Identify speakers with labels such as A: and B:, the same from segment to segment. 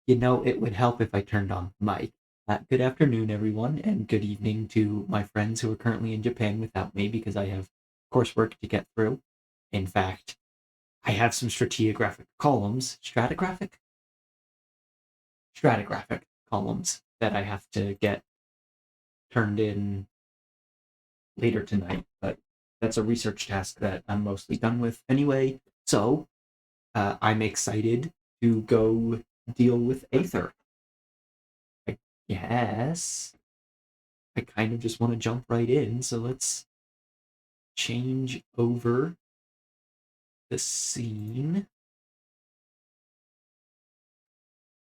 A: You know, it would help if I turned on the mic. Good afternoon, everyone, and good evening to my friends who are currently in Japan without me because I have coursework to get through. In fact, I have some stratigraphic columns, stratigraphic columns that I have to get turned in later tonight, but that's a research task that I'm mostly done with anyway. So I'm excited to go deal with Aether. I guess I kind of just want to jump right in, so let's change over the scene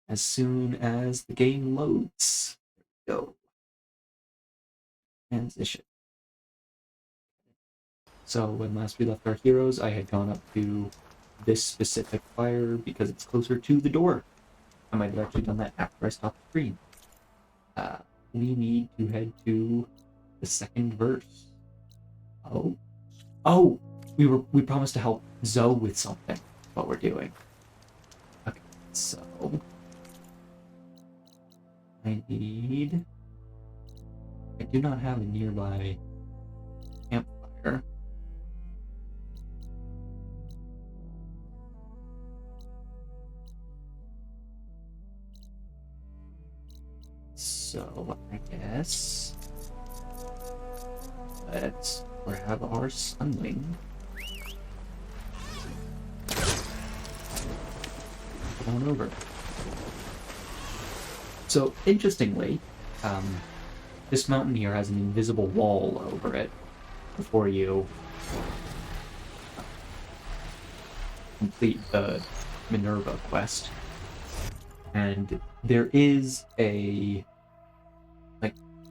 A: as soon as the game loads. There we go. Transition. So when last we left our heroes, I had gone up to this specific fire because it's closer to the door. I might have actually done that after I stopped the screen. We need to head to the second verse. Oh, we promised to help Zoe with something. What we're doing. Okay, so I do not have a nearby campfire. So I guess let's grab our sunwing. Come on over. So interestingly, this mountain here has an invisible wall over it before you complete the Minerva quest. And there is a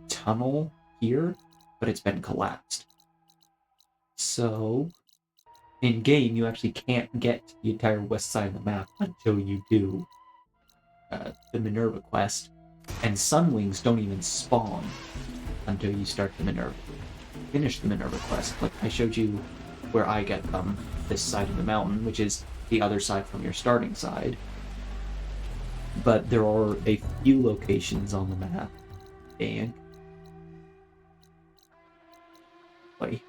A: tunnel here, but it's been collapsed. So in game, you actually can't get to the entire west side of the map until you do the Minerva quest, and Sunwings don't even spawn until you start the finish the Minerva quest. Like I showed you where I get them, this side of the mountain, which is the other side from your starting side. But there are a few locations on the map, and wait,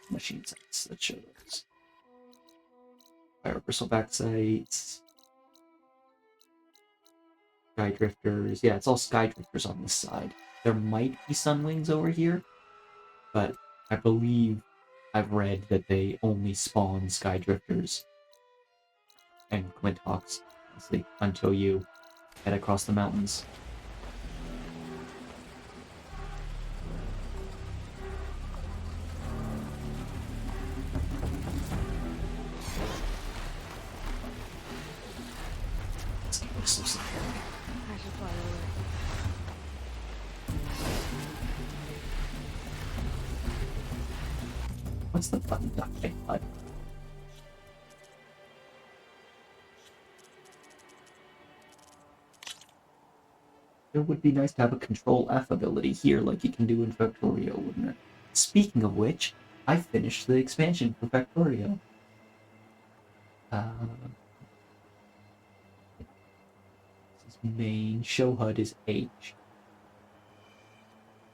A: machine sites that show those. Fire bristleback sites, skydrifters. Yeah, it's all skydrifters on this side. There might be sunwings over here, but I believe I've read that they only spawn skydrifters and Glinthawks, honestly, until you head across the mountains. What's the button ducting button? It would be nice to have a Control F ability here like you can do in Factorio, wouldn't it? Speaking of which, I finished the expansion for Factorio. This is main. Show HUD is H.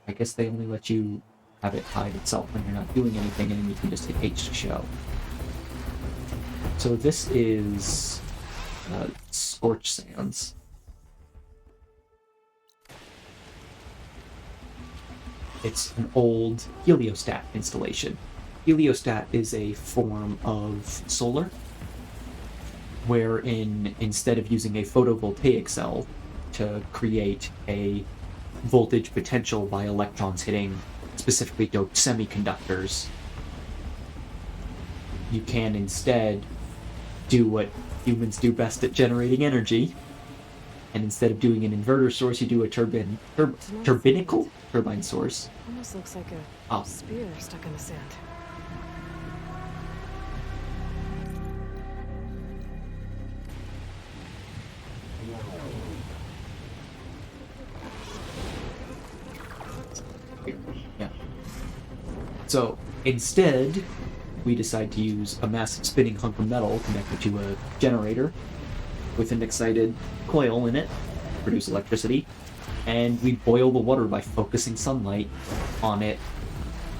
A: I guess they only let you have it hide itself when you're not doing anything, and then you can just hit H to show. So this is Scorch Sands. It's an old heliostat installation. Heliostat is a form of solar, wherein instead of using a photovoltaic cell to create a voltage potential by electrons hitting specifically doped semiconductors, you can instead do what humans do best at generating energy. And instead of doing an inverter source, you do a turbine source.
B: Almost looks like a spear stuck in the sand.
A: Yeah. So instead, we decide to use a massive spinning hunk of metal connected to a generator with an excited coil in it, produce electricity, and we boil the water by focusing sunlight on it.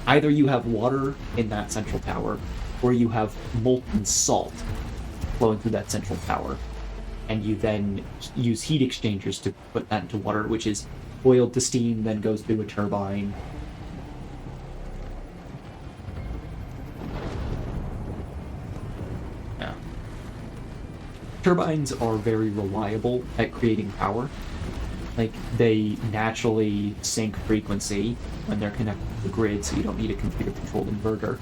A: Either you have water in that central tower, or you have molten salt flowing through that central tower, and you then use heat exchangers to put that into water, which is boiled to steam, then goes through a turbine. Yeah. Turbines are very reliable at creating power. Like, they naturally sync frequency when they're connected to the grid, so you don't need a computer-controlled inverter.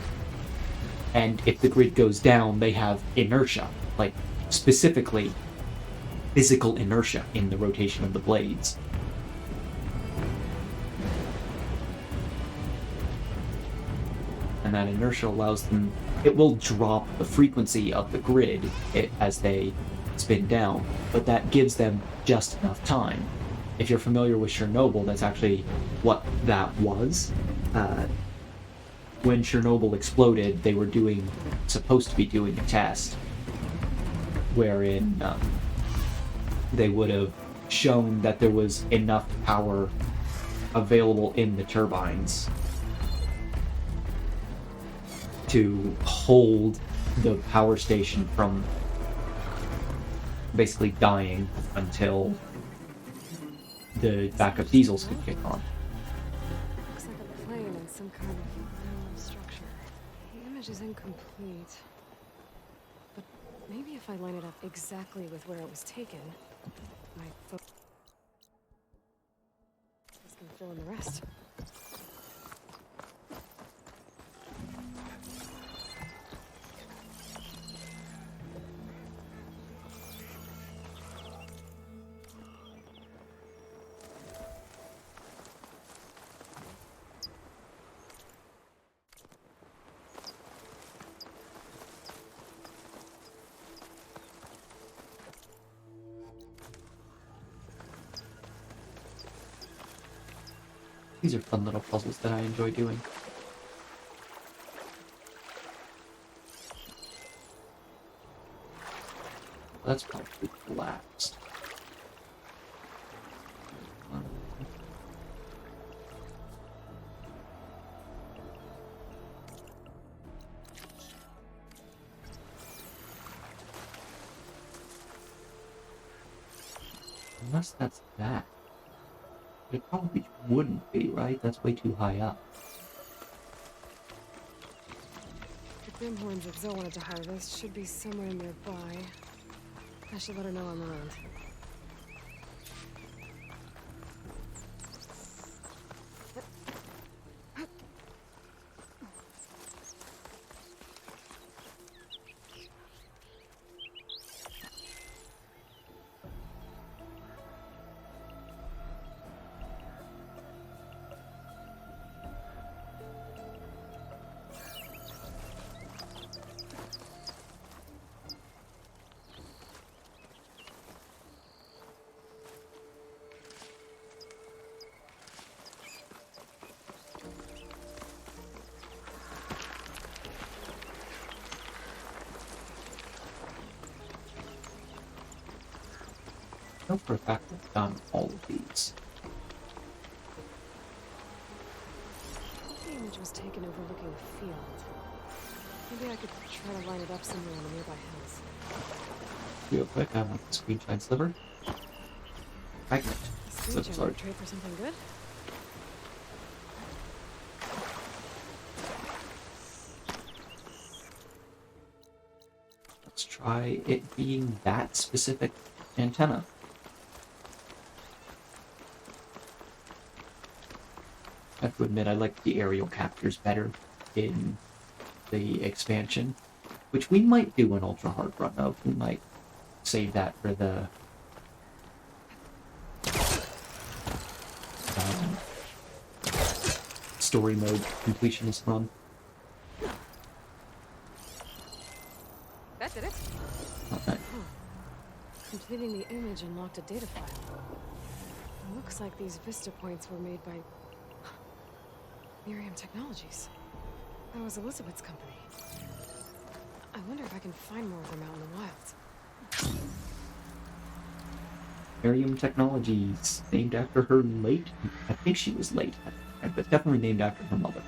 A: And if the grid goes down, they have inertia, like, specifically physical inertia in the rotation of the blades. And that inertia allows them... It will drop the frequency of the grid as they spin down, but that gives them just enough time. If you're familiar with Chernobyl, that's actually what that was. When Chernobyl exploded, they were supposed to be doing a test wherein they would have shown that there was enough power available in the turbines to hold the power station from basically dying until the backup diesels could kick on.
B: Looks like a plane in some kind of metal structure. The image is incomplete. But maybe if I line it up exactly with where it was taken, my focus can fill in the rest.
A: These are fun little puzzles that I enjoy doing. That's probably collapsed. Unless that's that. It probably wouldn't be, right? That's way too high up.
B: The Grimhorns, if Zoe wanted to hire this, should be somewhere nearby. I should let her know I'm around.
A: I know for a fact I've done all of these.
B: The image was taken overlooking a field. Maybe I could try to line it up somewhere on the nearby hills.
A: Real quick, I want the screenshot sliver. Fragment.
B: Screen shot would trade for something good?
A: Let's try it being that specific antenna. I have to admit, I like the aerial captures better in the expansion, which we might do an Ultrahard run of. We might save that for the story mode completionist run.
B: That did it.
A: Okay.
B: Completing the image unlocked a data file. It looks like these vista points were made by Miriam Technologies. That was Elizabeth's company. I wonder if I can find more of them out in the wild.
A: Miriam Technologies, named after her late. I think she was late, but definitely named after her mother.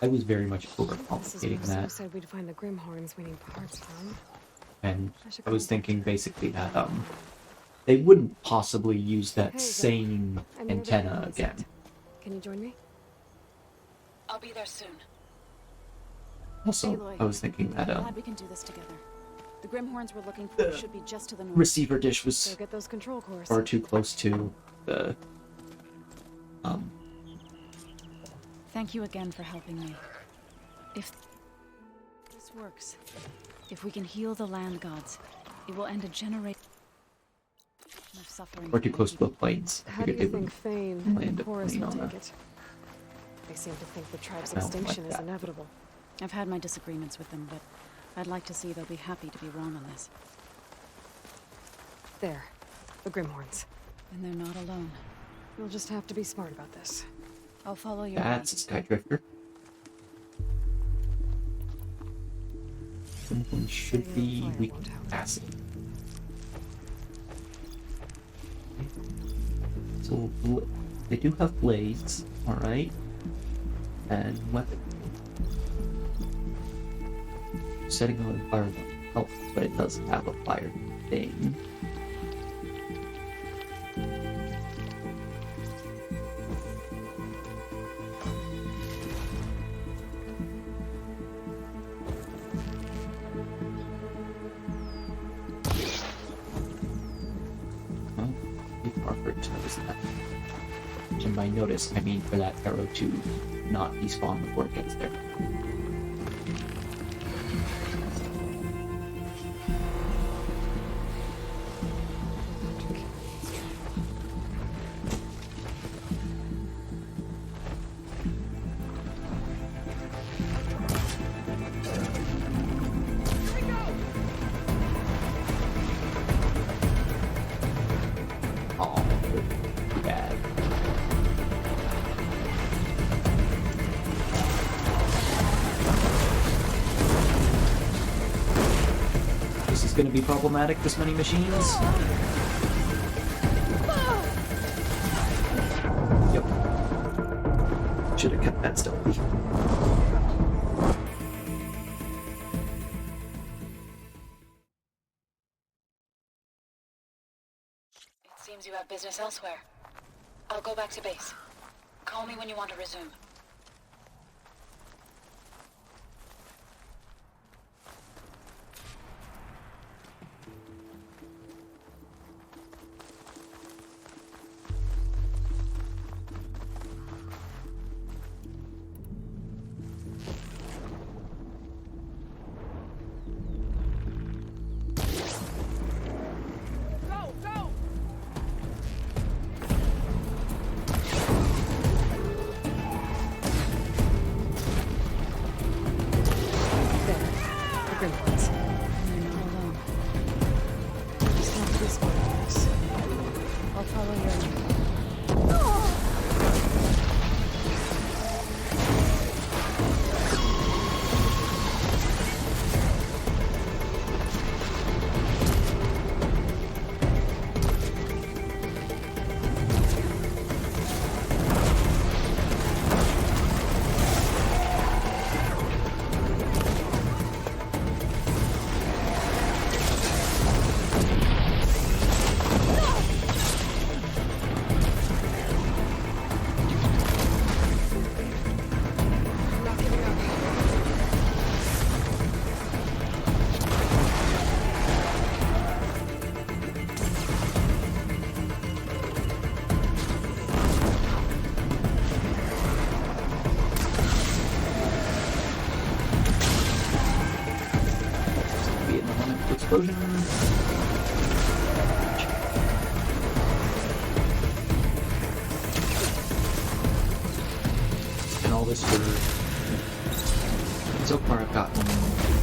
A: I was very much overcomplicating that.
B: This is where said we'd find the Grimhorns we need parts from.
A: And I was thinking basically that they wouldn't possibly use that same antenna again.
B: Can you join me?
C: I'll be there soon.
A: Also,
C: Aloy,
A: I was thinking that
C: glad we can do this together. The Grimhorns we're looking for should be just to the north.
A: receiver dish was
B: So get those control cores.
A: far too close to the
C: Thank you again for helping me. If this works, if we can heal the land gods, it will end a generation of suffering.
A: or too close to the plains. I
B: How do
A: figured
B: you
A: they
B: think Fane
A: land
B: and
A: a
B: Horus
A: plane
B: will
A: on
B: take it? They seem to think the tribe's
A: I don't like
B: extinction is
A: that.
B: inevitable.
C: I've had my disagreements with them, but I'd like to see they'll be happy to be wrong on this.
B: There. The Grimhorns.
C: And they're not alone.
B: We'll just have to be smart about this.
C: I'll follow your
A: That's a Skydrifter. Something should be weak acid. So they do have blades, alright. And weapon. Setting on fire won't help, but it does have a fire thing. Well, if Margaret knows that. And by notice, I mean for that arrow to not despawn before it gets there. Oh, too bad. This is going to be problematic, this many machines. Yep. Should have kept that stealthy.
C: It seems you have business elsewhere. I'll go back to base. Call me when you want to resume.
B: There. The Grimhorns.
C: You're not alone.
B: We'll just have to be smart about this.
C: I'll follow your lead.
B: I'm not giving up.
A: Be in the moment of explosion. And all this for. So far, I've gotten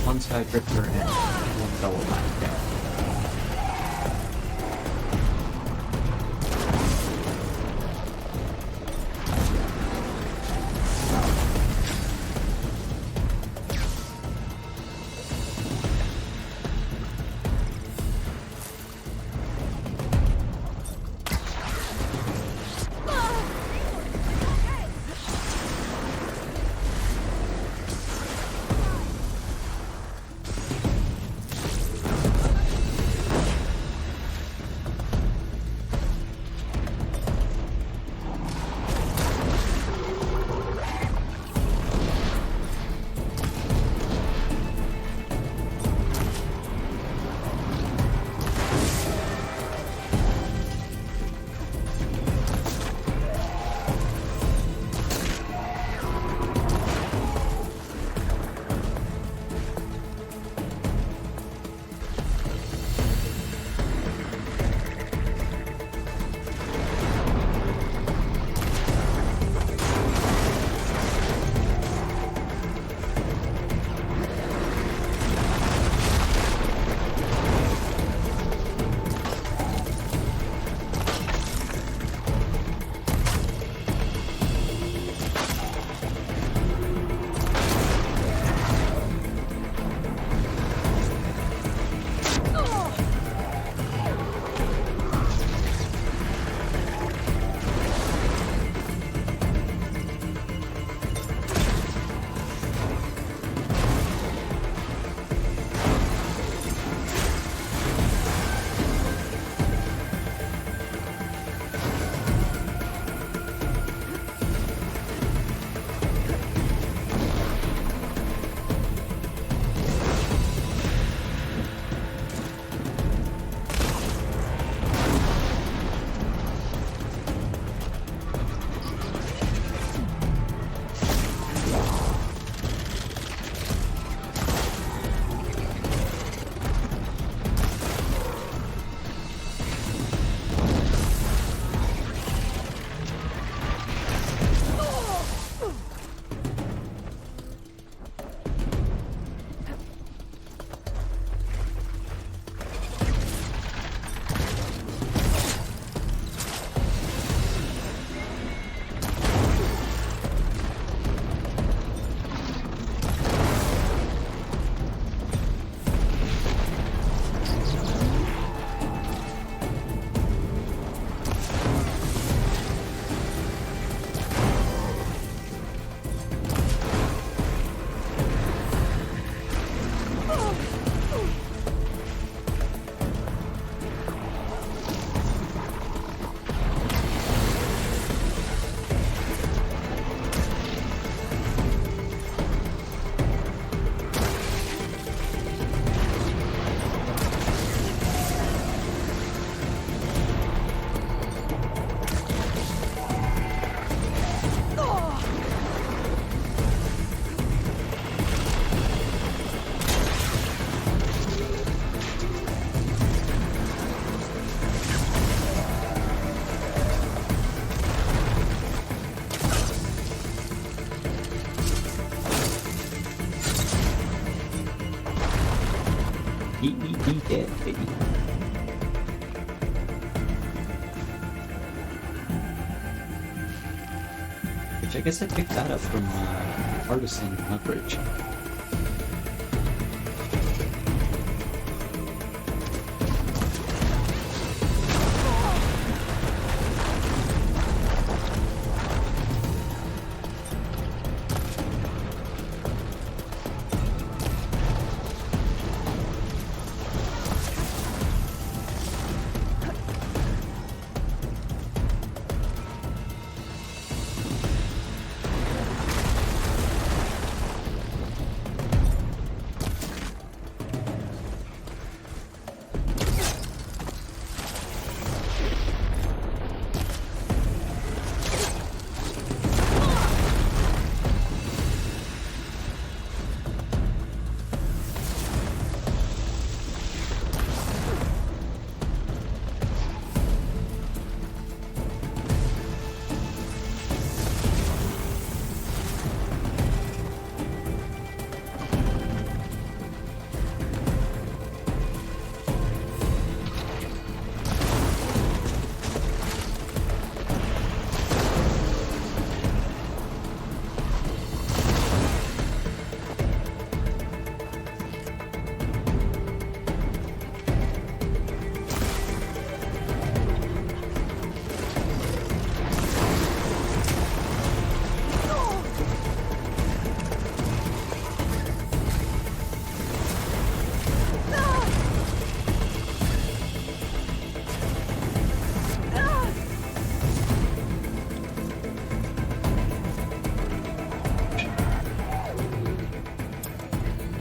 A: one Skydrifter and one fellow back down. Be dead, baby. Which I guess I picked that up from Artisan Leverage.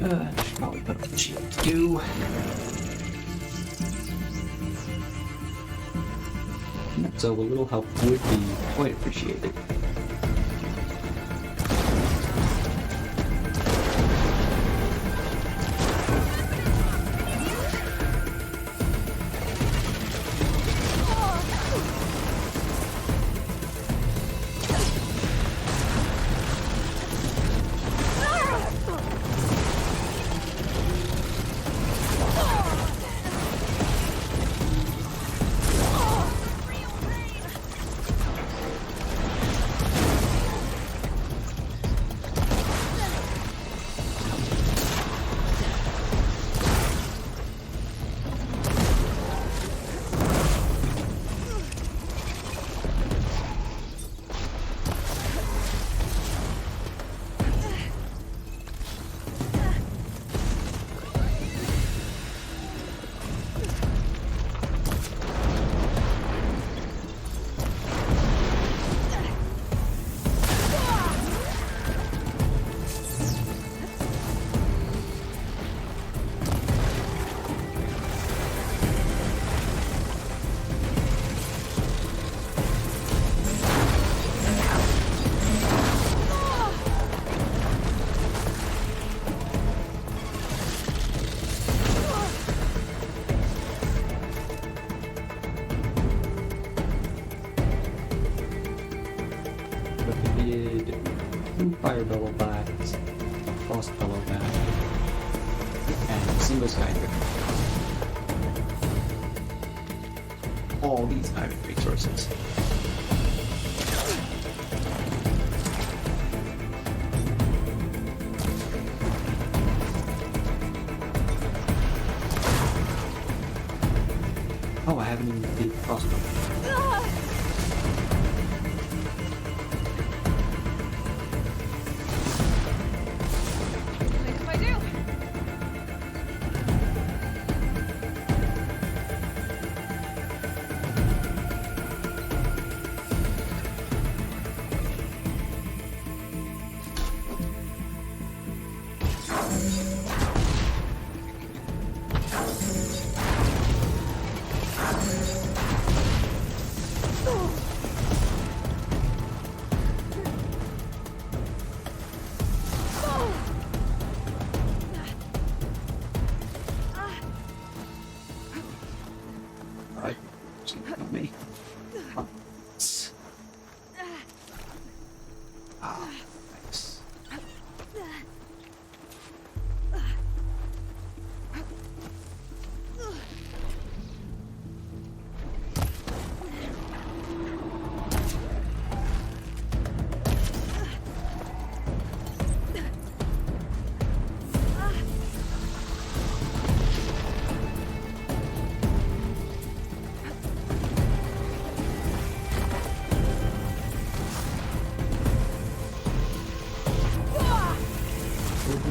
A: Should probably put up the shield too. So a little help would be quite appreciated. Fire Bellow backs, Frost Bellow back, and single Skydrift. All these kind of resources. Oh, I haven't even did Frost Bellow.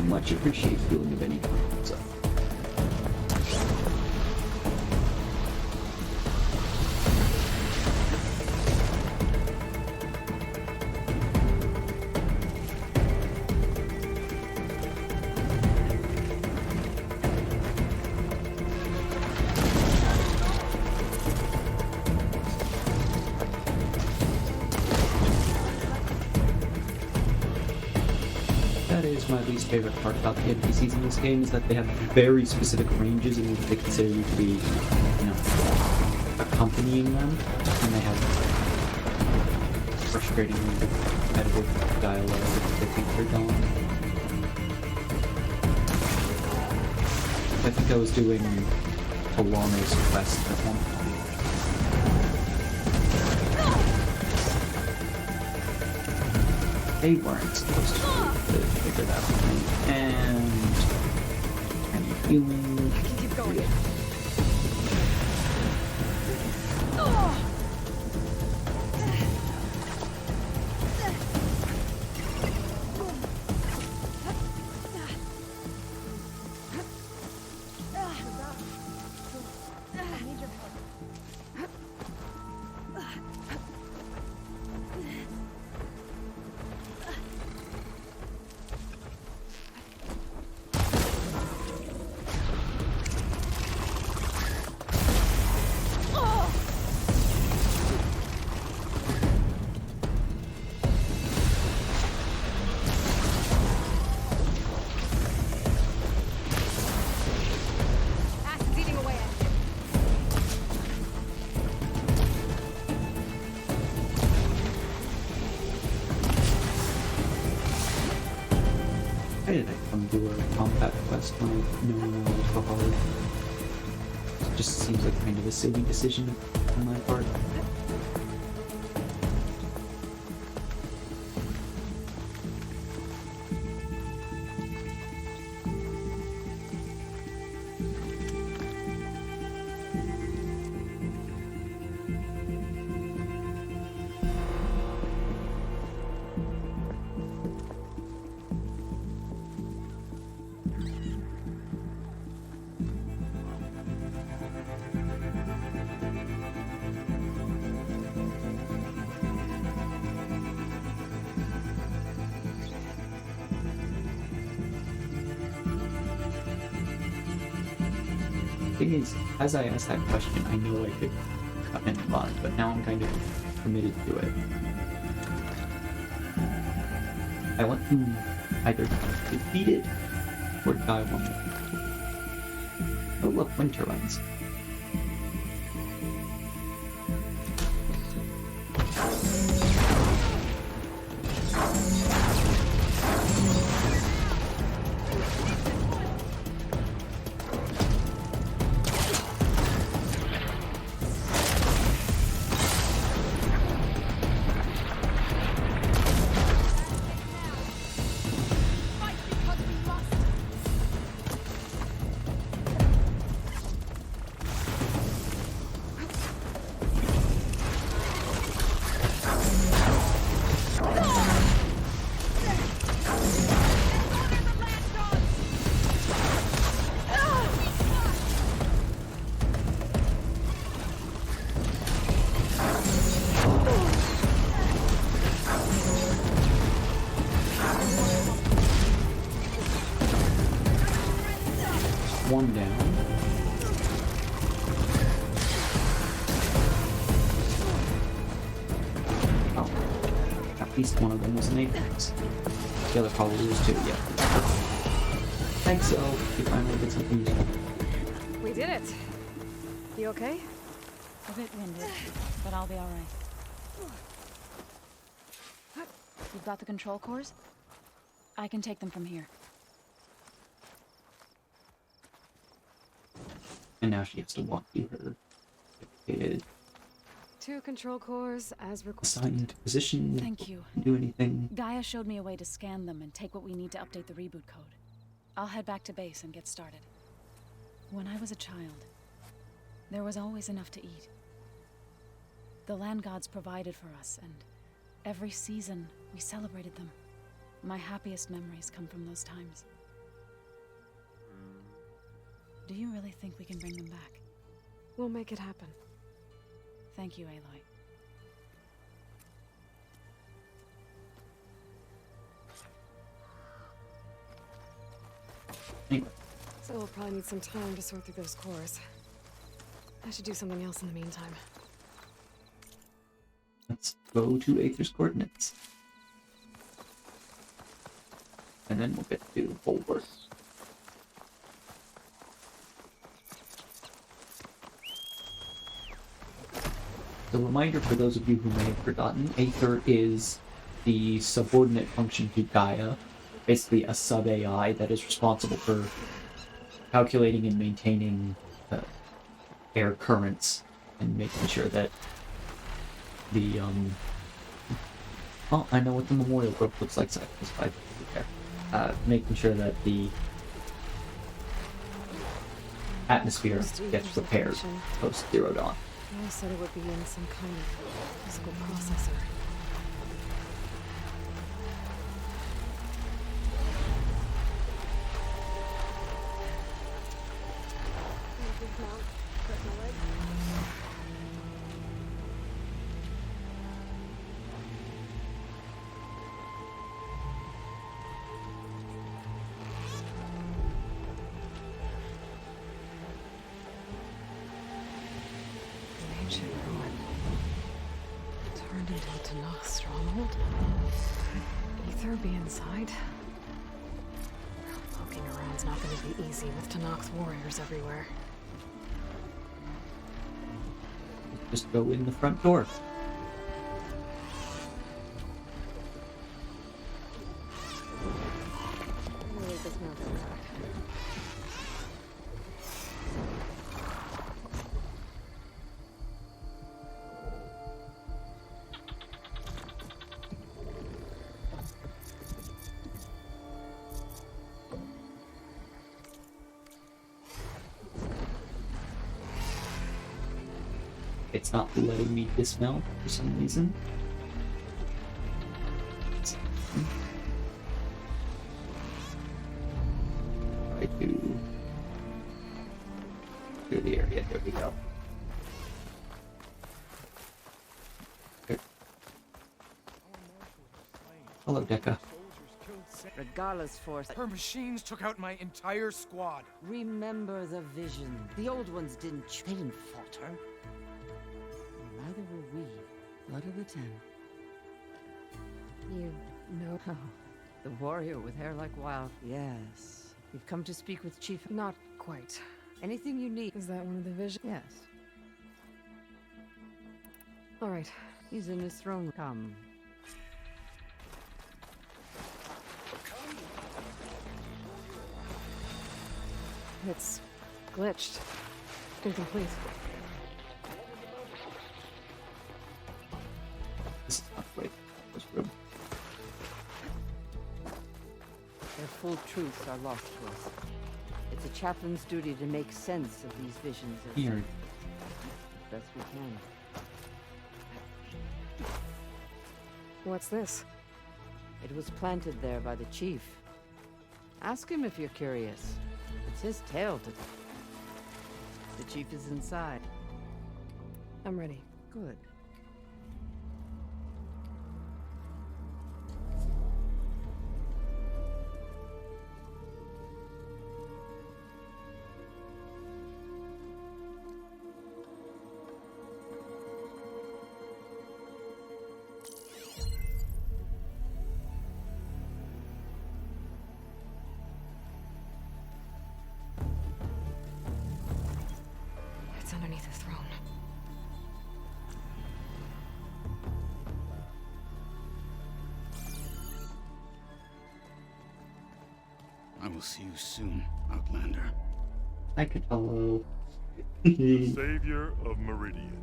A: much appreciate healing of any kind. So. My least favorite part about the NPCs in this game is that they have very specific ranges in which they consider you to be, you know, accompanying them, and they have frustratingly repetitive dialogue that they think they're going. I think I was doing Kotallo's quest at one point. They weren't supposed to figure that out. And healing.
B: I can keep going.
A: Yeah. Why did I come do a combat quest when I know Ultrahard? It just seems like kind of a silly decision on my part. Thing is, as I asked that question, I know I could cut and run, but now I'm kind of committed to it. I want to either defeat it or die one. Oh look, winter runs. One down. Oh, at least one of them was an Apex. The other probably was too, yeah. Thanks, Elf. You finally did something useful.
B: We did it. You okay?
C: A bit winded, but I'll be alright. You've got the control cores? I can take them from here.
A: And now she has to walk through her dedicated
B: 2 control cores as requested.
A: assigned position.
C: Thank you.
A: Do anything.
C: Gaia showed me a way to scan them and take what we need to update the reboot code. I'll head back to base and get started. When I was a child, there was always enough to eat. The land gods provided for us, and every season we celebrated them. My happiest memories come from those times. Do you really think we can bring them back?
B: We'll make it happen.
C: Thank you, Aloy.
A: Anyway,
B: So we'll probably need some time to sort through those cores. I should do something else in the meantime.
A: let's go to Aether's coordinates. And then we'll get to Bulwark. The reminder for those of you who may have forgotten, Aether is the subordinate function to Gaia, basically a sub-AI that is responsible for calculating and maintaining air currents and making sure that the oh, I know what the Memorial Grove looks like, so I can spy there. Making sure that the atmosphere gets repaired post Zero Dawn.
B: I said it would be in some kind of physical processor. Ancient ruin. Turned into a Tanakh stronghold? Could Aether be inside? Poking around's not gonna be easy with Tanakh's warriors everywhere.
A: Just go in the front door.
B: I'm gonna leave this map inside.
A: It's not letting me dismount for some reason. Try to clear the area. There we go. Okay. Hello, Dekka.
D: Regala's force.
E: Her machines took out my entire squad.
D: Remember the vision. The old ones they didn't falter. Neither were we. Blood of the Ten.
B: You know.
D: Oh, the warrior with hair like wild. Yes. You've come to speak with Chief.
B: Not quite.
D: Anything you need.
B: Is that one of the visions?
D: Yes.
B: All right.
D: He's in his throne. Come.
B: It's glitched. Incomplete.
A: This is not great. This room.
D: Their full truths are lost to us. It's a chaplain's duty to make sense of these visions as
A: Here.
D: best we can.
B: What's this?
D: It was planted there by the chief. Ask him if you're curious. It's his tale to tell. The chief is inside.
B: I'm ready.
D: Good.
B: It's underneath the throne.
F: I will see you soon, Outlander.
A: Hi, Kotallo.
G: Savior of Meridian.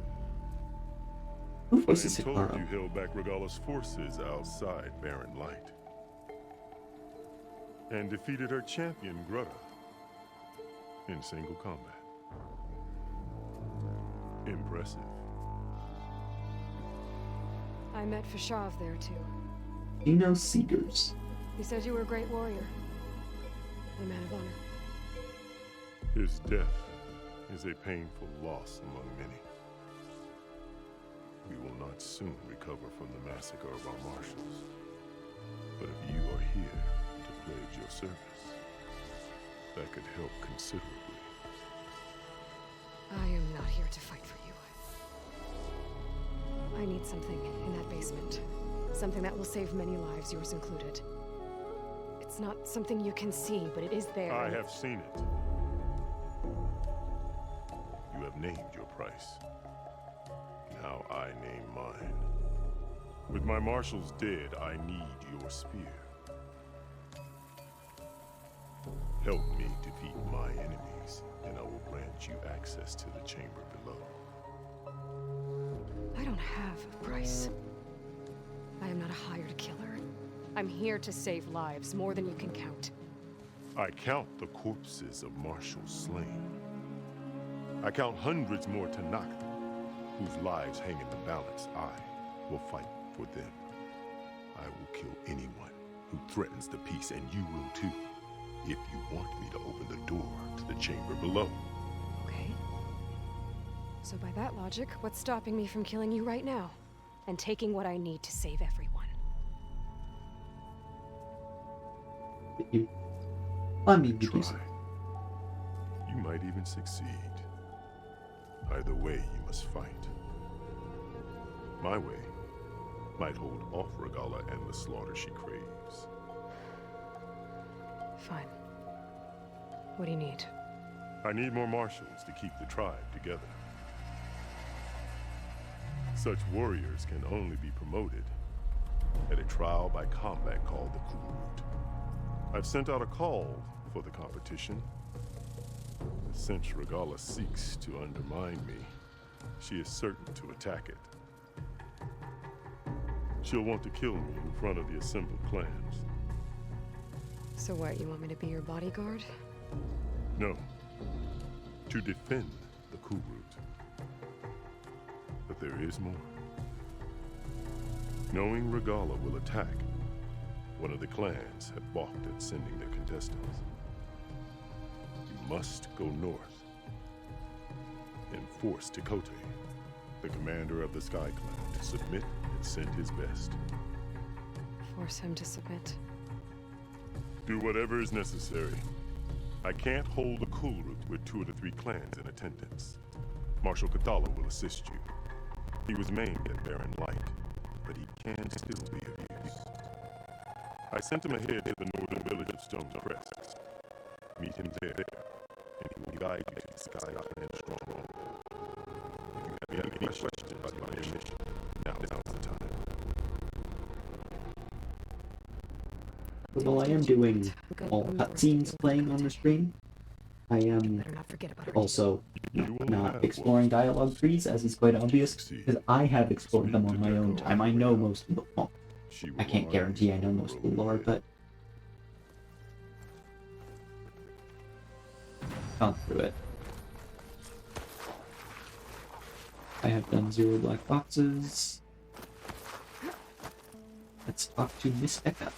A: Who
G: I am
A: voices
G: told
A: Hikaru?
G: you held back Regala's forces outside Barren Light. And defeated her champion, Grutta, in single combat. Impressive.
B: I met Fashav there too.
A: You know Seegers.
B: He said you were a great warrior. And a man of honor.
G: His death is a painful loss among many. We will not soon recover from the massacre of our marshals. But if you are here to pledge your service, that could help considerably.
B: I am not here to fight for you. I need something in that basement. Something that will save many lives, yours included. It's not something you can see, but it is there.
G: I have seen it. You have named your price. Now I name mine. With my marshals dead, I need your spear. Help me defeat my enemies, and I will grant you access to the chamber below.
B: I don't have a price. I am not a hired killer. I'm here to save lives, more than you can count.
G: I count the corpses of marshals slain. I count hundreds more to knock them, whose lives hang in the balance. I will fight for them. I will kill anyone who threatens the peace, and you will too, if you want me to open the door to the chamber below.
B: Okay. So by that logic, what's stopping me from killing you right now? And taking what I need to save everyone?
A: You
G: Try. You might even succeed. Either way, you must fight. My way might hold off Regalla and the slaughter she craves.
B: Fine. What do you need?
G: I need more marshals to keep the tribe together. Such warriors can only be promoted at a trial by combat called the Kulrut. I've sent out a call for the competition. Since Regalla seeks to undermine me, she is certain to attack it. She'll want to kill me in front of the assembled clans.
B: So what, you want me to be your bodyguard?
G: No. To defend the Kulrut. But there is more. Knowing Regalla will attack, one of the clans have balked at sending their contestants. You must go north and force Tekote, the commander of the Sky Clan, to submit and send his best.
B: Force him to submit.
G: Do whatever is necessary. I can't hold the Kulrut with 2 of the 3 clans in attendance. Marshal Kotallo will assist you. He was maimed at Barren Light, but he can still be of use. I sent him ahead to the northern village of Stone Crest. Meet him there, and he will guide you to the Sky Clan stronghold. If you have any questions about my mission, now is the time.
A: While I am doing all cutscenes playing on the screen, I am
B: Better not forget about her.
A: also not exploring dialogue trees, as is quite obvious, because I have explored them on my own time. I know most of the well, I can't guarantee I know most of the lore, but gone through it. I have done 0 black boxes. Let's talk to Miss Becca.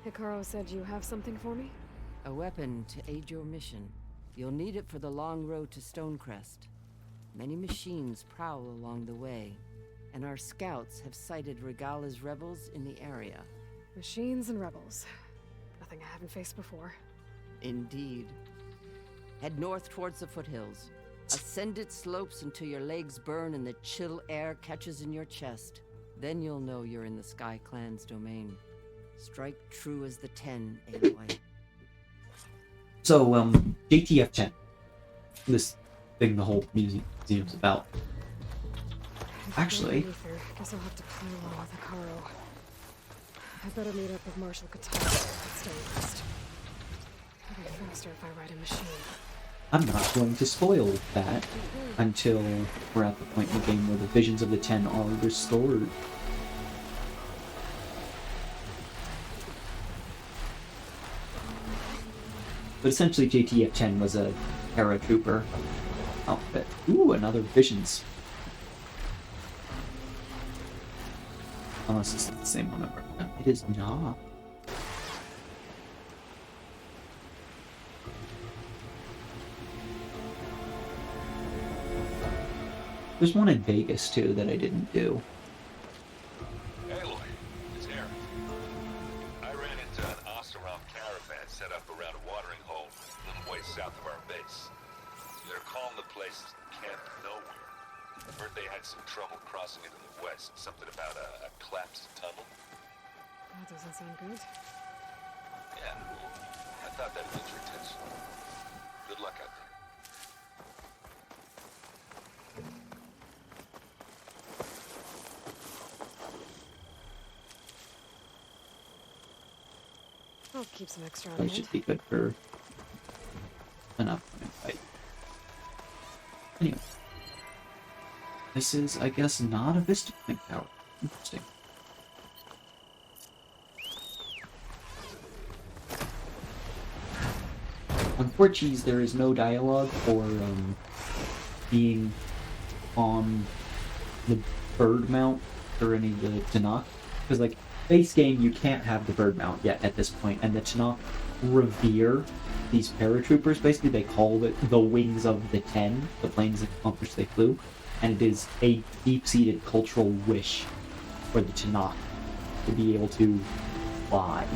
B: Hikaru said you have something for me?
D: A weapon to aid your mission. You'll need it for the long road to Stonecrest. Many machines prowl along the way, and our scouts have sighted Regalla's rebels in the area.
B: Machines and rebels. Nothing I haven't faced before.
D: Indeed. Head north towards the foothills. Ascend its slopes until your legs burn and the chill air catches in your chest. Then you'll know you're in the Sky Clan's domain. Strike true as the 10, Aloy.
A: So, JTF 10. This thing the whole museum's about. Actually,
B: Aether. Guess I'll have to play along with Hikaru. I better meet up with Marshal Kotallo at Stonecrest. It'll be faster if I ride a machine.
A: I'm not going to spoil that until we're at the point in the game where the visions of the 10 are restored. But essentially, JTF-10 was a paratrooper outfit. Ooh, another Visions Unless it's the same one. No, it is not. There's one in Vegas, too, that I didn't do.
H: Aloy, it's Erend. I ran into an Oseram caravan set up around a watering hole a little way south of our base. They're calling the place Camp Nowhere. Heard they had some trouble crossing into the west. Something about a collapsed tunnel.
B: That doesn't sound good.
H: Yeah, I thought that'd get your attention. Good luck out there.
B: I'll keep some extra on
A: That
B: hand.
A: should be good for an upcoming fight. Anyway. This is, I guess, not a Vista Point tower. Interesting. Unfortunately, there is no dialogue for being on the bird mount for any of the Tanakh. Because, like, base game, you can't have the bird mount yet at this point, and the Tanakh revere these paratroopers. Basically, they call it the wings of the Ten, the planes on which they flew, and it is a deep-seated cultural wish for the Tanakh to be able to fly.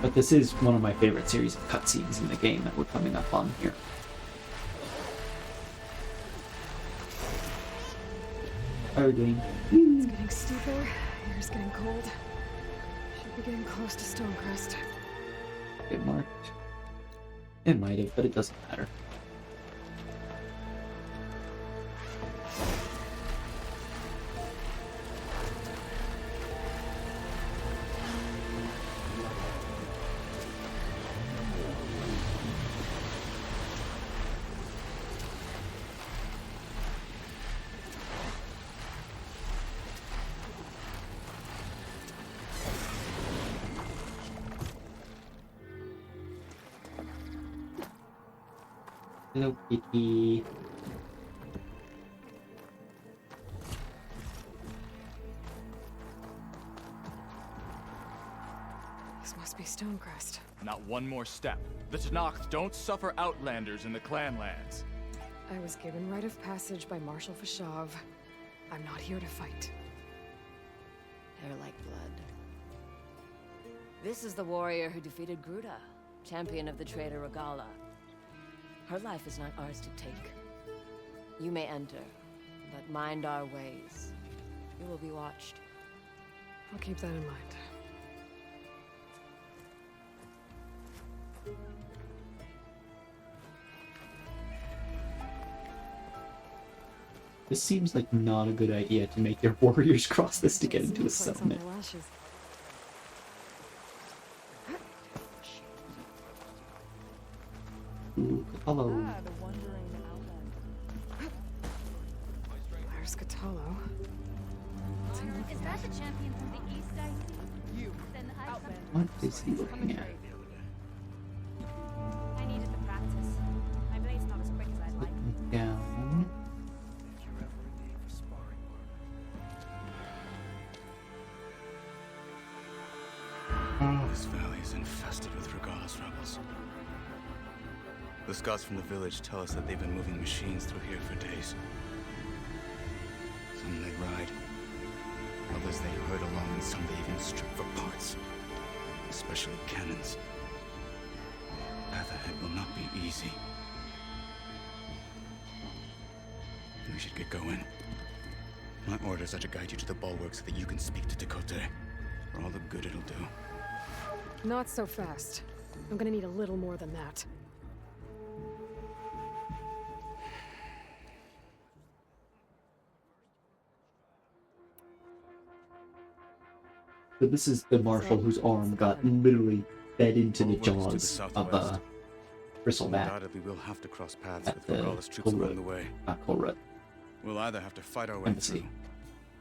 A: But this is one of my favorite series of cutscenes in the game that we're coming up on here. Fire game.
B: It's getting steeper, air's getting cold. Should be getting close to Stonecrest.
A: It marked. It might have, but it doesn't matter. Hello, kitty.
B: This must be Stonecrest.
E: Not one more step. The Tanakh don't suffer outlanders in the clanlands.
B: I was given rite of passage by Marshal Fashav. I'm not here to fight.
D: Hair like blood. This is the warrior who defeated Gruta, champion of the traitor Regala. Her life is not ours to take. You may enter, but mind our ways. You will be watched.
B: I'll keep that in mind.
A: This seems like not a good idea to make your warriors cross this to get into a
B: Snowflakes on
A: settlement.
B: the lashes.
A: Ooh, Kotallo.
B: There's Kotallo.
I: Is that the champion from the east I see? You. Then I come.
A: What is he looking at?
I: I needed the practice. My blade's not as quick as I'd like.
A: Down.
F: This valley is infested with Regala's rebels. The scouts from the village tell us that they've been moving machines through here for days. Some they ride, others they herd along, and some they even strip for parts, especially cannons. Path ahead will not be easy. We should get going. My orders are to guide you to the bulwark so that you can speak to Dakota, for all the good it'll do.
B: Not so fast. I'm gonna need a little more than that.
A: So this is the marshal whose arm got literally fed into the
F: Bulwarks to the
A: jaws of
F: southwest.
A: Bristleback
F: Undoubtedly, we'll have to cross paths
A: at
F: with
A: the
F: Regala's troops along the way.
A: Colruyt
F: We'll either have to fight our way
A: Embassy.
F: through,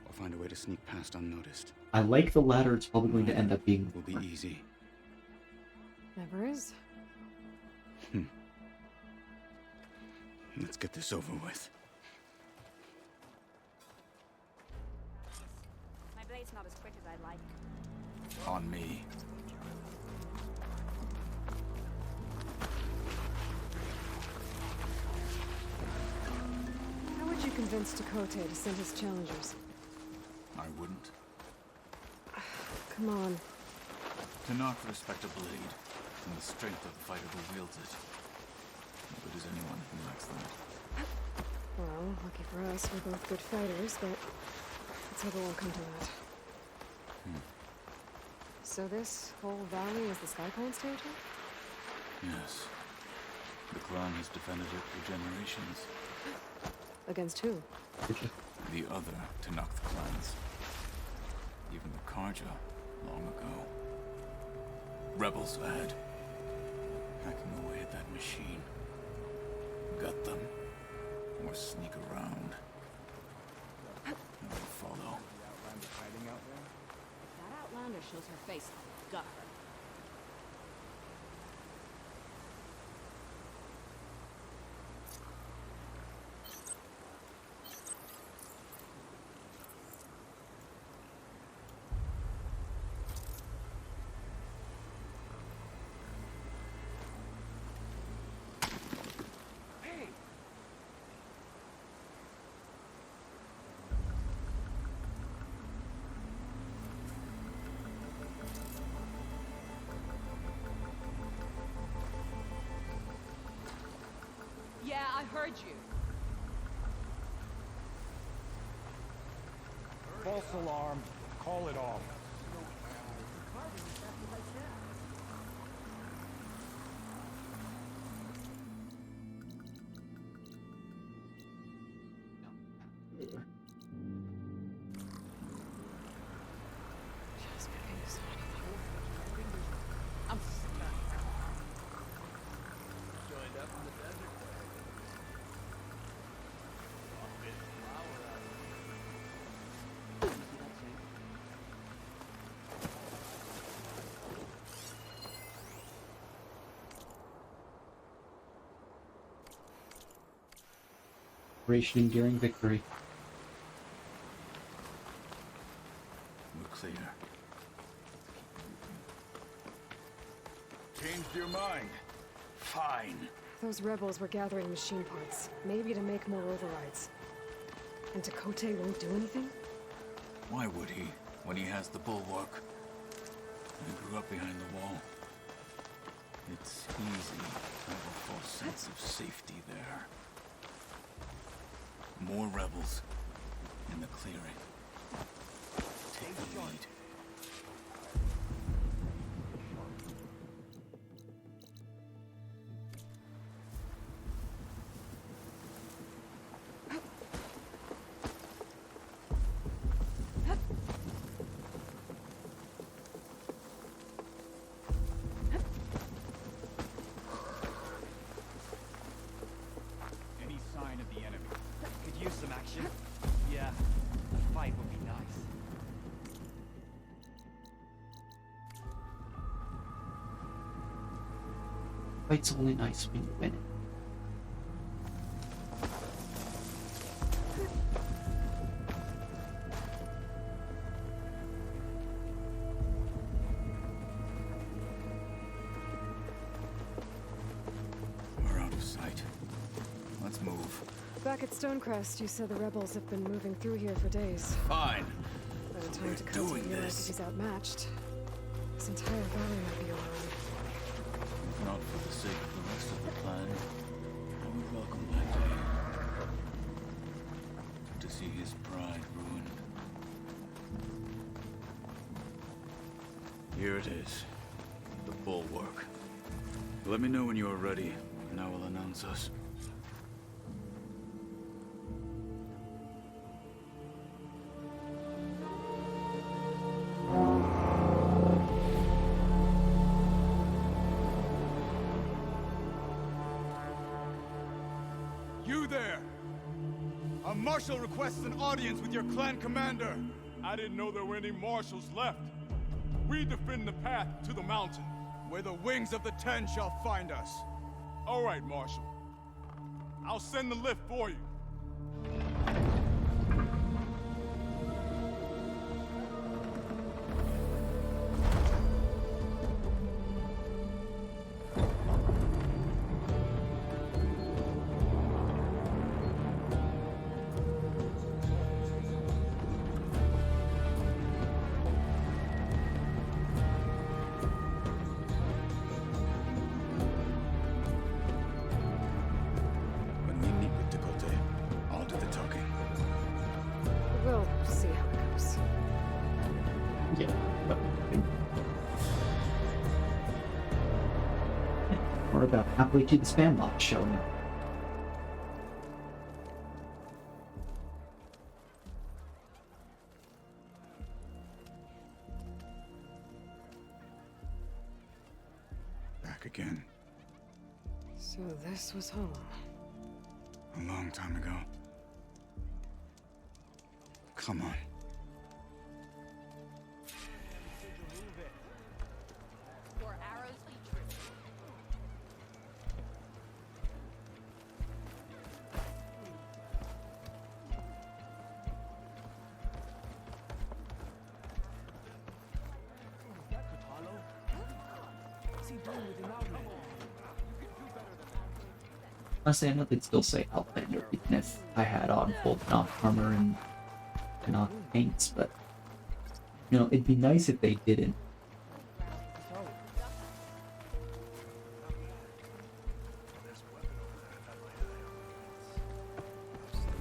F: or find a way to sneak past unnoticed.
A: I like the latter. It's probably going to end up being
F: Will be easy.
B: Never is.
F: Let's get this over with.
I: My blade's not as quick as I'd like.
E: On me.
B: How would you convince Tekote to send his challengers?
E: I wouldn't.
B: Come on.
E: To knock respect a blade, and the strength of the fighter who wields it. No good as anyone who lacks that.
B: Well, lucky for us, we're both good fighters, but let's hope it won't come to that. So this whole valley is the Skyclan's territory?
E: Yes. The clan has defended it for generations.
B: Against who?
E: The other to knock the clans. Even the Karja, long ago. Rebels ahead. Hacking away at that machine. Gut them. Or sneak around. And we'll follow.
C: If that Outlander shows her face, I'll gut her.
D: Yeah, I heard you.
J: False alarm. Call it off.
D: I'm
A: Operation Enduring Victory.
E: We're clear.
F: Changed your mind? Fine.
B: Those rebels were gathering machine parts, maybe to make more overrides. And Tekote won't do anything?
E: Why would he, when he has the bulwark? I grew up behind the wall. It's easy to have a false sense of safety there. More rebels in the clearing. Take the lead.
J: Any sign of the enemy? Could use some action. Yeah, a fight would be nice.
A: Fight's only nice when you win it.
E: We're out of sight. Let's move.
B: Back at Stonecrest, you said the rebels have been moving through here for days.
E: Fine.
B: By the time
E: We're
B: Tekote
E: doing
B: realizes
E: this.
B: he's outmatched, this entire valley might be around.
E: If not for the sake of the rest of the plan, I would welcome that day. To see his pride ruined. Here it is. The bulwark. Let me know when you are ready, and I will announce us.
F: Marshal requests an audience with your clan commander.
G: I didn't know there were any marshals left. We defend the path to the mountain.
F: Where the wings of the Ten shall find us.
G: All right, Marshal. I'll send the lift for you.
F: When we meet with Dakota, I'll do the talking.
B: We'll see how it goes.
A: Yeah. We're about halfway to the spam bot showing up.
F: Back again.
B: So this was home.
F: A long time ago. Come on.
I: Your arrows be true.
J: Kotallo? What's he doing with an outlet?
A: Honestly, I know they'd still say Outlander even if I had on full Knock armor and Knock paints, but you know, it'd be nice if they didn't.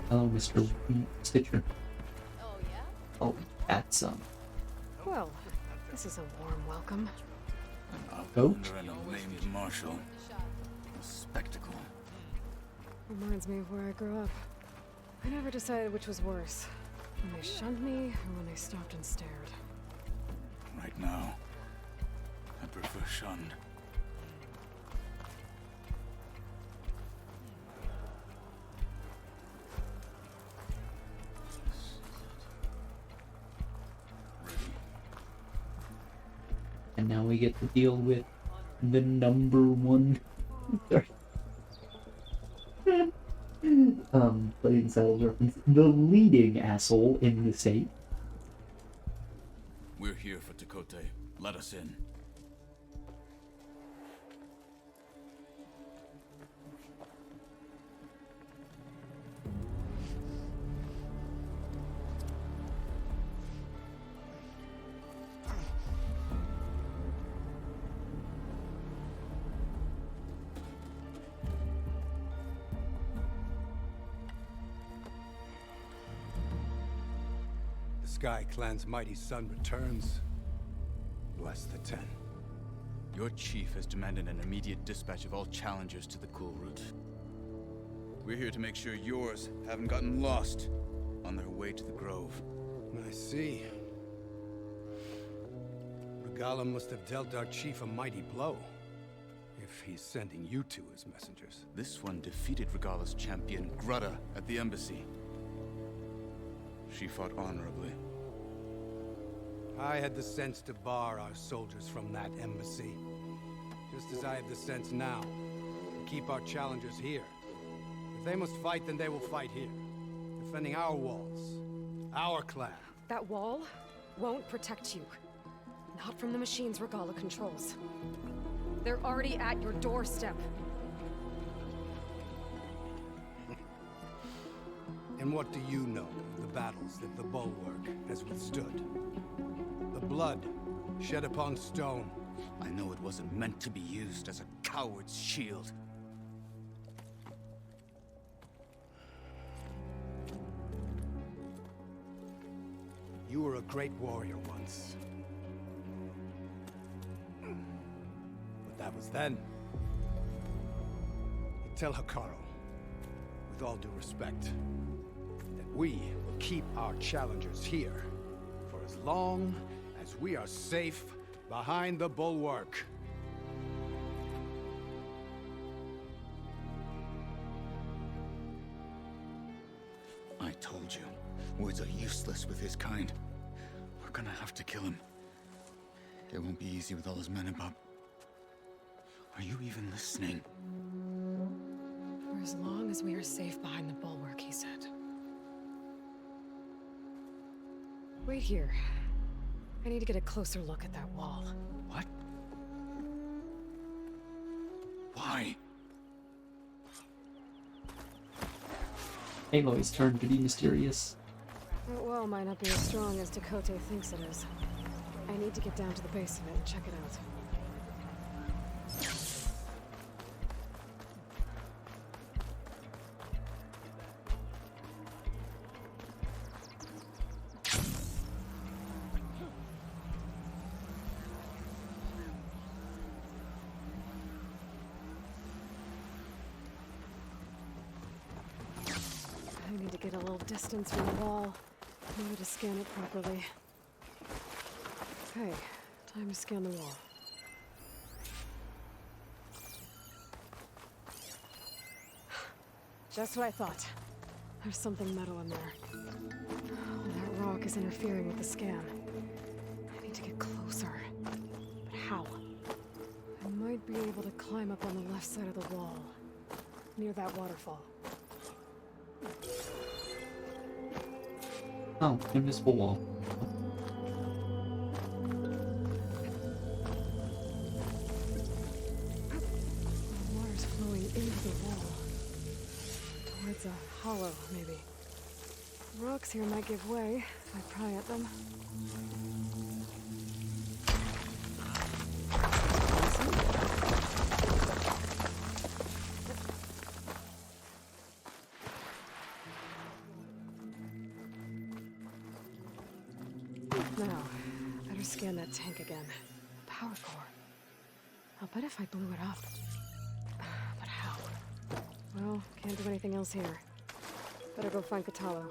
A: Hello, Mr. Stitcher.
I: Oh, yeah?
A: Oh, that's
B: Well, this is a warm welcome.
E: A
A: Goat?
E: bounder and a maimed marshal. A spectacle.
B: Reminds me of where I grew up. I never decided which was worse. When they shunned me, or when they stopped and stared.
E: Right now, I prefer shunned. Ready.
A: and now we get to deal with the number one. Sorry. Playing Saddles reference. The leading asshole in the state.
E: We're here for Tekote. Let us in.
F: The Sky Clan's mighty son returns. Bless the Ten.
E: Your chief has demanded an immediate dispatch of all challengers to the Cool Route. We're here to make sure yours haven't gotten lost on their way to the Grove.
F: I see. Regala must have dealt our chief a mighty blow, if he's sending you two as messengers.
E: This one defeated Regala's champion, Grutta, at the embassy. She fought honorably.
F: I had the sense to bar our soldiers from that embassy. Just as I have the sense now to keep our challengers here. If they must fight, then they will fight here. Defending our walls. Our clan.
B: That wall won't protect you. Not from the machines Regala controls. They're already at your doorstep.
F: And what do you know of the battles that the Bulwark has withstood? The blood shed upon stone.
E: I know it wasn't meant to be used as a coward's shield.
F: You were a great warrior once. But that was then. Tell Hikaru, with all due respect, that we will keep our challengers here for as long as we are safe behind the Bulwark.
E: I restless with his kind. We're gonna have to kill him. It won't be easy with all his men about. Are you even listening?
B: For as long as we are safe behind the bulwark, he said. Wait here. I need to get a closer look at that wall.
E: What? Why?
A: Aloy's turn to be mysterious.
B: That wall might not be as strong as Dakota thinks it is. I need to get down to the base of it and check it out. I need to get a little distance from the wall in order to scan it properly. Okay, time to scan the wall. Just what I thought. There's something metal in there. Oh, that rock is interfering with the scan. I need to get closer. But how? I might be able to climb up on the left side of the wall, near that waterfall.
A: Oh, invisible wall.
B: The water's flowing into the wall. Towards a hollow, maybe. Rocks here might give way if I pry at them. Now, better scan that tank again. Power core. I'll bet if I blew it up. But how? Well, can't do anything else here. Better go find Kotallo.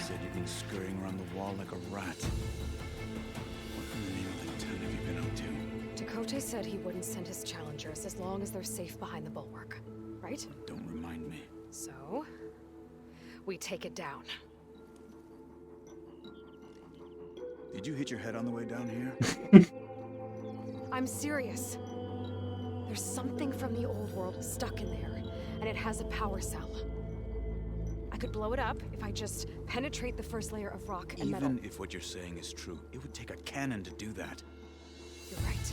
E: Said you've been scurrying around the wall like a rat. What in the name of the ten have you been up to?
B: Dakota said he wouldn't send his challengers as long as they're safe behind the bulwark. Right?
E: Don't remind me.
B: So, we take it down.
E: Did you hit your head on the way down here?
B: I'm serious. There's something from the old world stuck in there, and it has a power cell. I could blow it up if I just penetrate the first layer of rock and metal.
E: Even if what you're saying is true, it would take a cannon to do that.
B: You're right.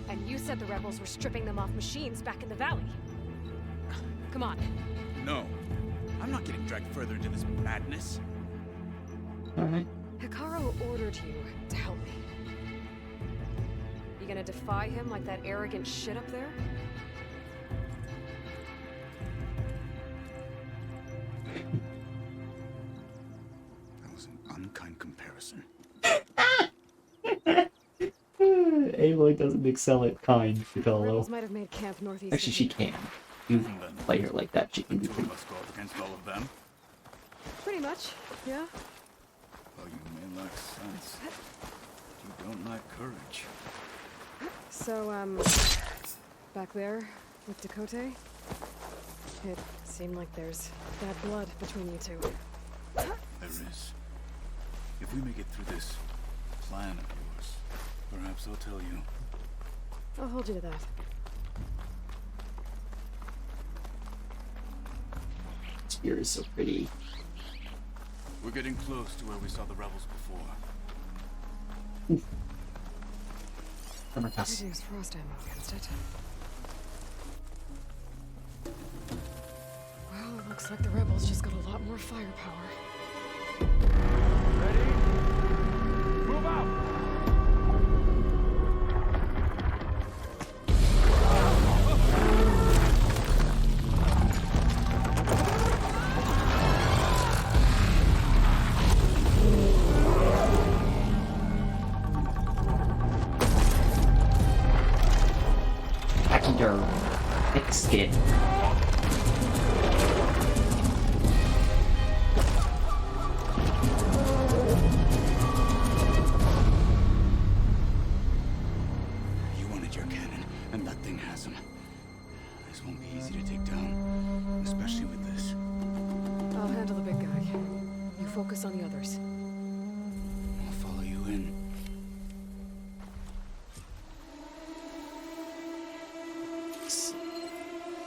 B: And you said the rebels were stripping them off machines back in the valley. Come on.
E: No. I'm not getting dragged further into this madness.
A: Alright.
B: Hikaru ordered you to help me. You gonna defy him like that arrogant shit up there?
E: That was an unkind comparison.
A: Aloy doesn't excel at kind, Kotallo.
B: Rebels might have made camp northeast.
A: Actually, she can. You play her like that, she can be
E: Two
A: pretty.
E: of us go up against all of them.
B: Pretty much, yeah.
E: Well, you may lack sense. But you don't lack courage.
B: So, back there with Dakota, it seemed like there's bad blood between you two.
E: There is. If we make it through this plan of yours, perhaps I'll tell you.
B: I'll hold you to that.
A: Spear is so pretty.
E: We're getting close to where we saw the rebels before.
A: Armor
B: Could
A: cuss.
B: use frost ammo against it. Well, it looks like the rebels just got a lot more firepower.
J: Ready? Move out!
B: focus on the others.
E: I'll follow you in.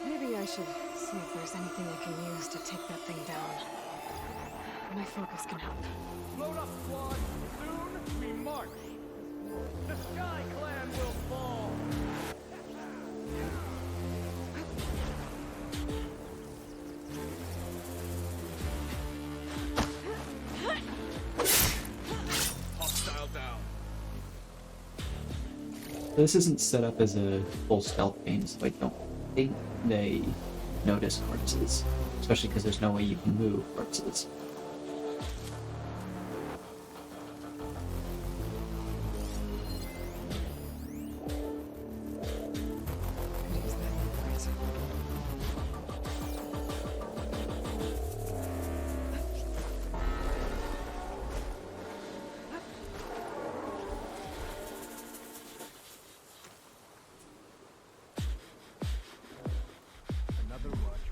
B: Maybe I should see if there's anything I can use to take that thing down. My focus can help.
J: Load up, squad. Soon we march. The Sky Clan will fall. Hostile down.
A: This isn't set up as a full stealth game, so I don't think they notice corpses. Especially because there's no way you can move corpses.
J: Another rush.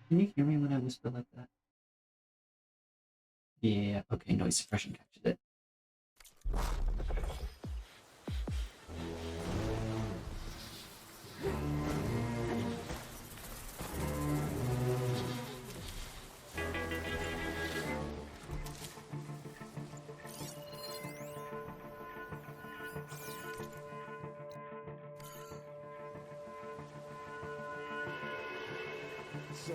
A: Can you hear me when I whisper like that? Yeah, okay, noise suppression captured it.
J: So,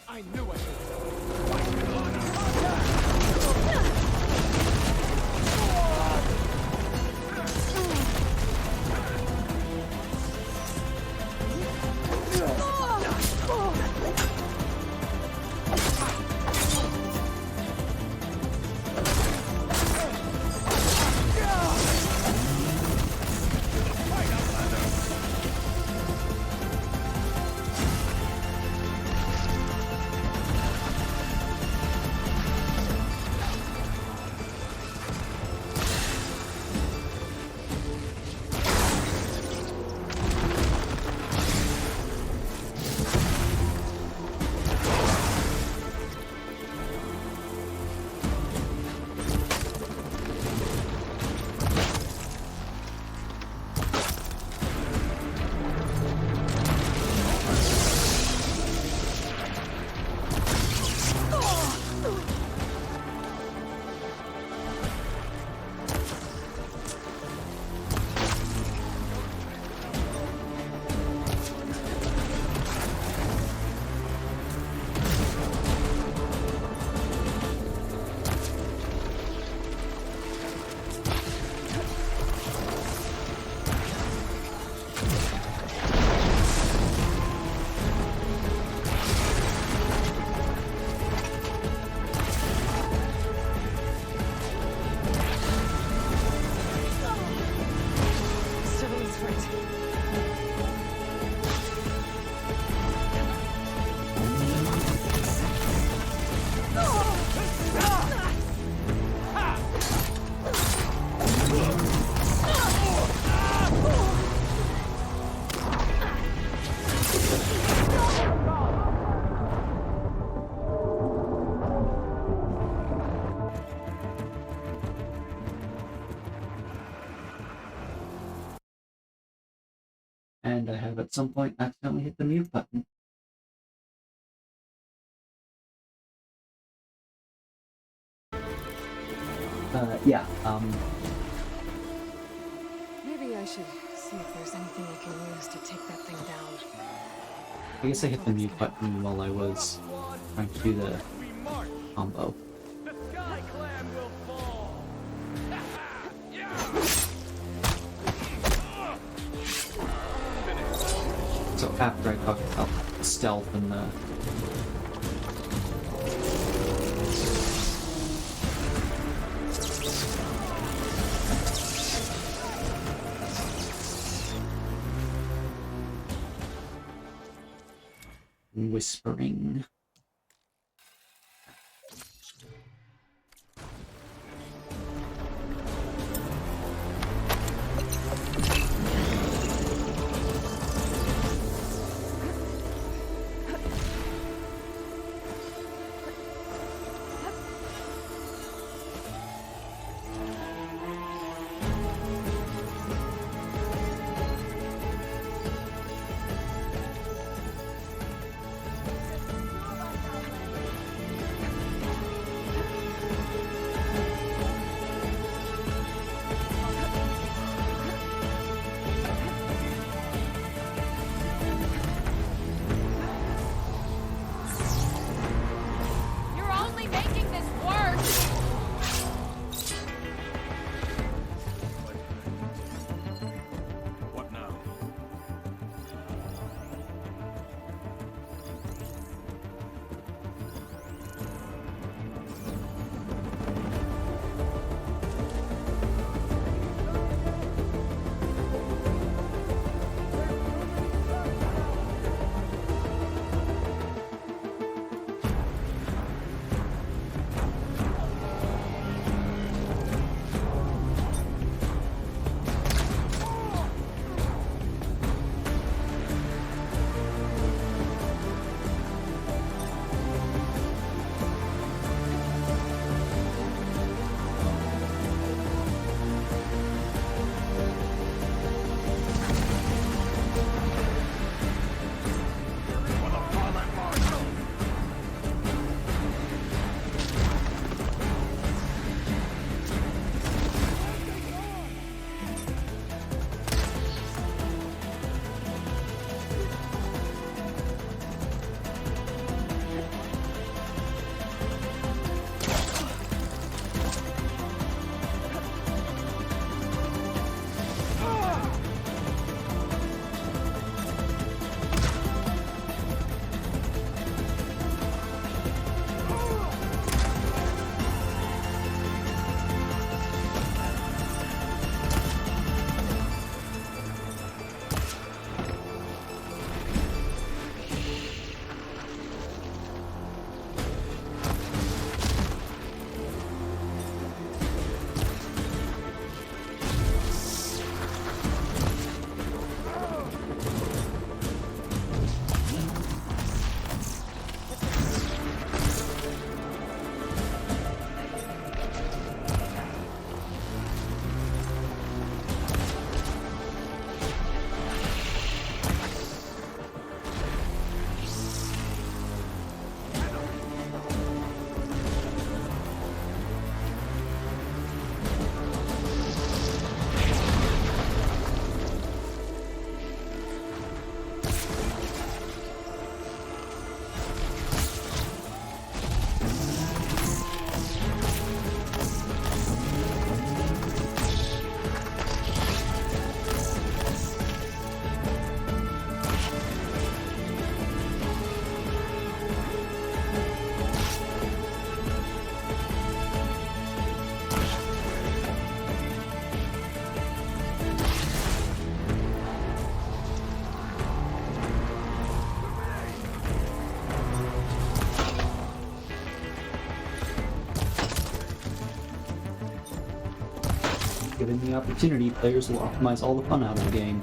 J: I knew it.
A: And I have at some point accidentally hit the mute button.
B: Maybe I should see if there's anything I can use to take that thing down.
A: I guess I hit the mute button while I was trying to do the combo.
J: The Sky Clan will fall.
A: So after I talked about stealth and the whispering.
I: You're only making this worse!
E: What now?
A: Given the opportunity, players will optimize all the fun out of the game.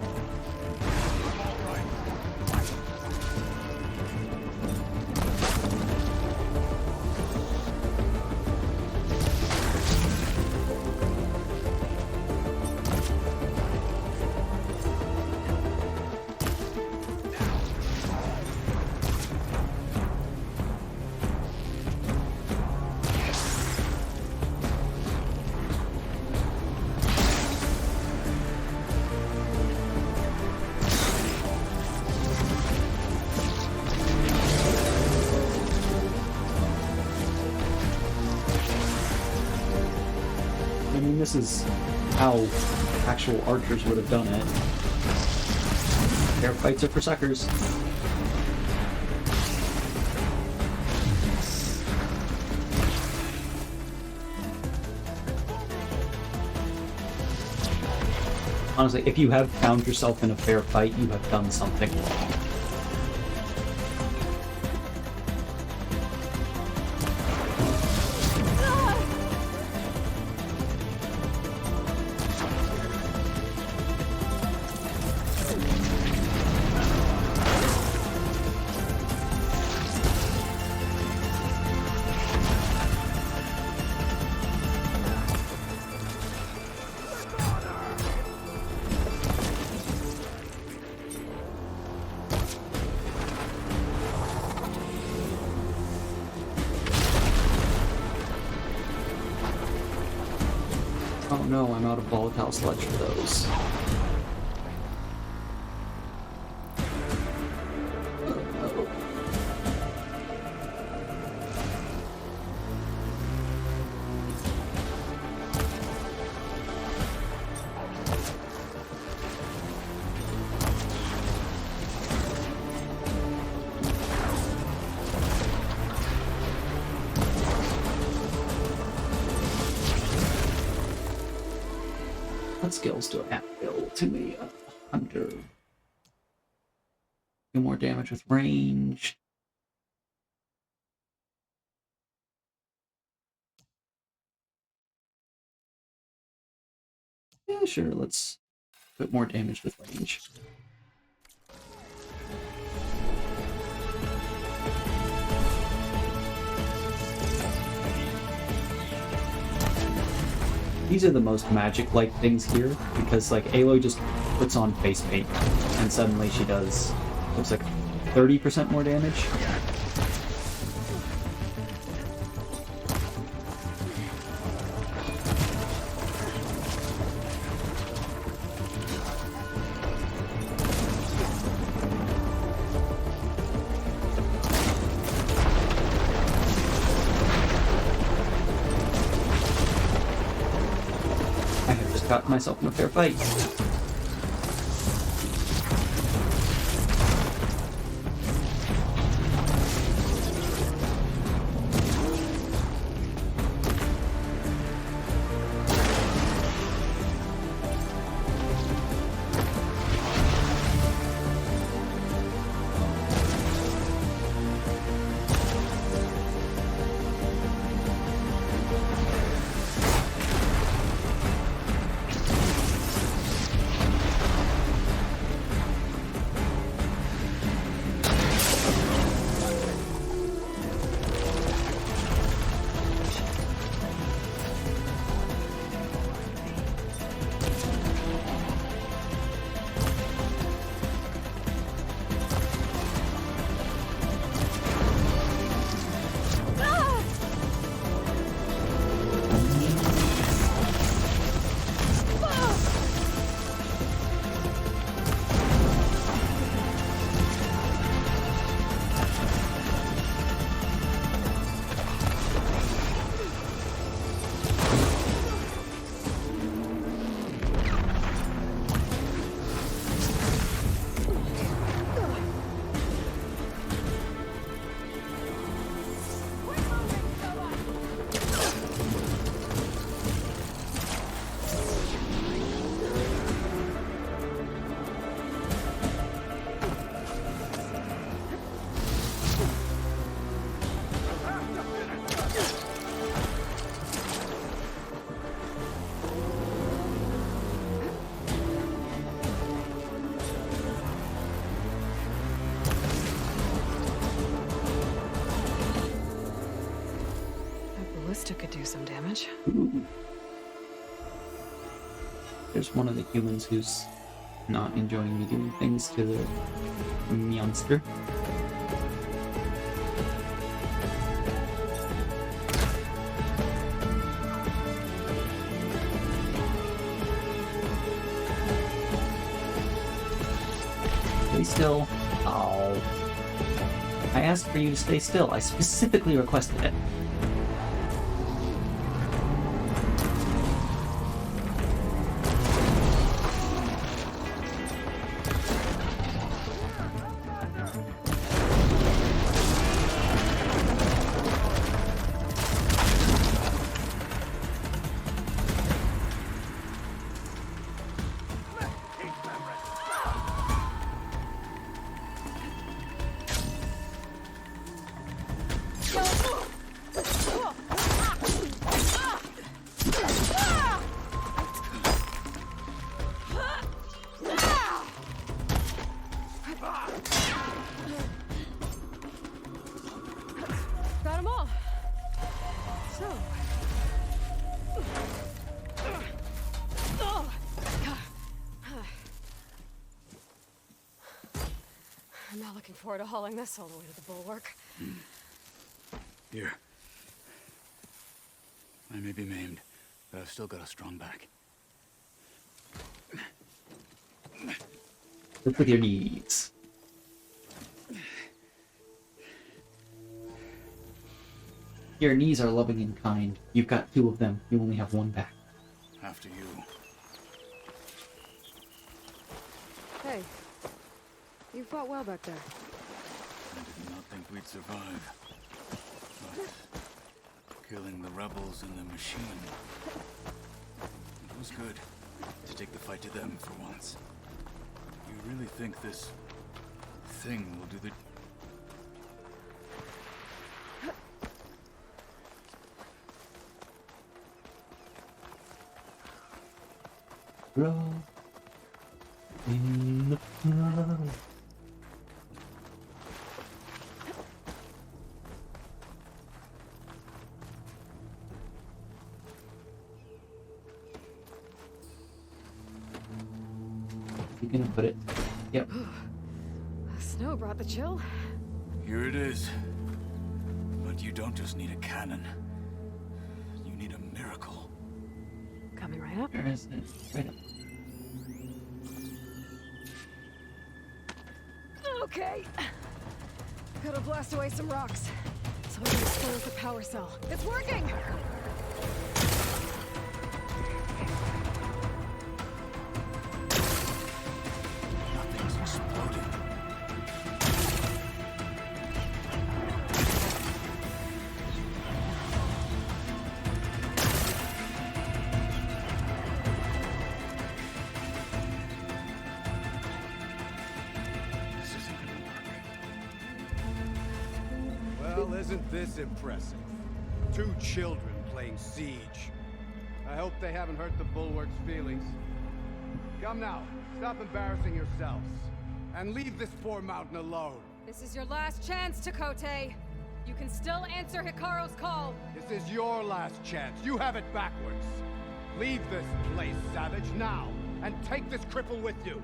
A: I mean, this is how actual archers would have done it. Fair fights are for suckers. Honestly, if you have found yourself in a fair fight, you have done something wrong. Oh no, I'm out of volatile sludge for those. What skills do I have available to me? Hunter. Do more damage with range. Yeah, sure, let's put more damage with range. These are the most magic-like things here, because like Aloy just puts on face paint, and suddenly she does, looks like 30% more damage. Got myself in a fair fight.
B: Could do some damage.
A: Ooh. There's one of the humans who's not enjoying me doing things to the monster. Stay still. Oh. I asked for you to stay still. I specifically requested it.
B: Not looking forward to hauling this all the way to the bulwark.
E: Here. I may be maimed, but I've still got a strong back.
A: Look with your knees. Your knees are loving and kind. You've got 2 of them. You only have 1 back.
E: After you.
B: Hey, you fought well back there.
E: I did not think we'd survive. But killing the rebels and the machine. It was good to take the fight to them for once. You really think this thing will do the...
A: Roll in the flow. You gonna put it? Yep.
B: The snow brought the chill.
E: Here it is. But you don't just need a cannon. You need a miracle.
B: Coming right up.
A: Where is it? Right up.
B: Okay. Gotta blast away some rocks. So we can expose the power cell. It's working!
E: Nothing's exploding. This isn't gonna work.
F: Well, isn't this impressive? 2 children playing siege. I hope they haven't hurt the bulwark's feelings. Come now, stop embarrassing yourselves. And leave this poor mountain alone.
B: This is your last chance, Takote. You can still answer Hikaru's call.
F: This is your last chance. You have it backwards. Leave this place, Savage, now. And take this cripple with you.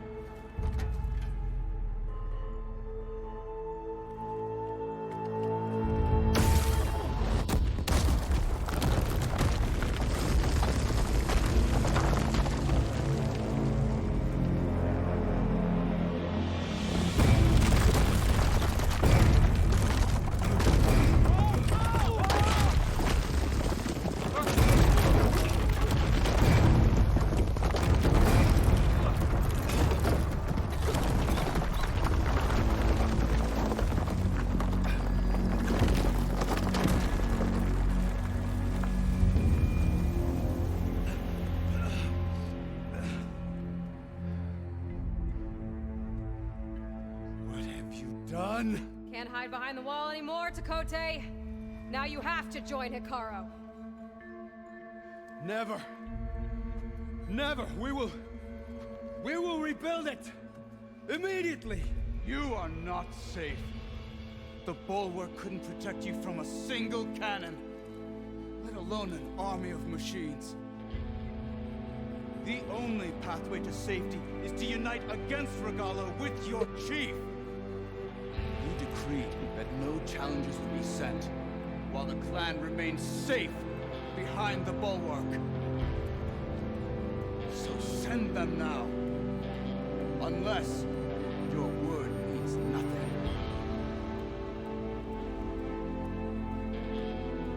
F: Done?
B: Can't hide behind the wall anymore, Takote. Now you have to join Hikaru.
F: Never. Never. We will rebuild it. Immediately. You are not safe. The bulwark couldn't protect you from a single cannon, let alone an army of machines. The only pathway to safety is to unite against Regalo with your chief. You decreed that no challengers would be sent, while the clan remains safe behind the bulwark. So send them now. Unless your word means nothing.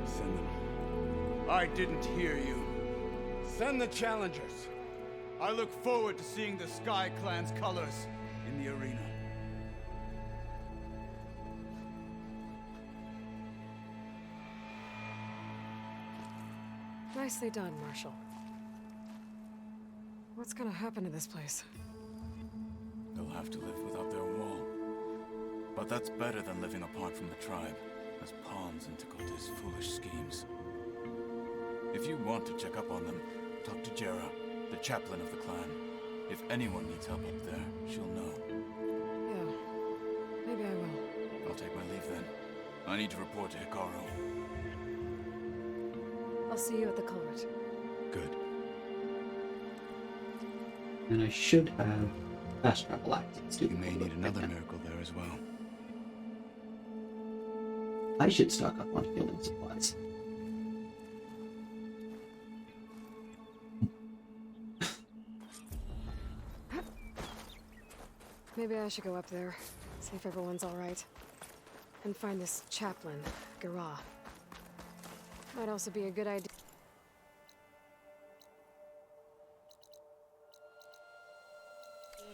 F: Send them. I didn't hear you. Send the challengers. I look forward to seeing the Sky Clan's colors in the arena.
B: Nicely done, Marshal. What's gonna happen to this place?
E: They'll have to live without their wall. But that's better than living apart from the tribe, as pawns in Takote's foolish schemes. If you want to check up on them, talk to Jera, the chaplain of the clan. If anyone needs help up there, she'll know.
B: Yeah, maybe I will.
E: I'll take my leave then. I need to report to Hikaru.
B: I'll see you at the culvert.
E: Good.
A: And I should have fast travel access to
E: You may need another miracle there as well.
A: I should stock up on healing supplies.
B: Maybe I should go up there, see if everyone's alright. And find this chaplain, Garah. Might also be a good idea.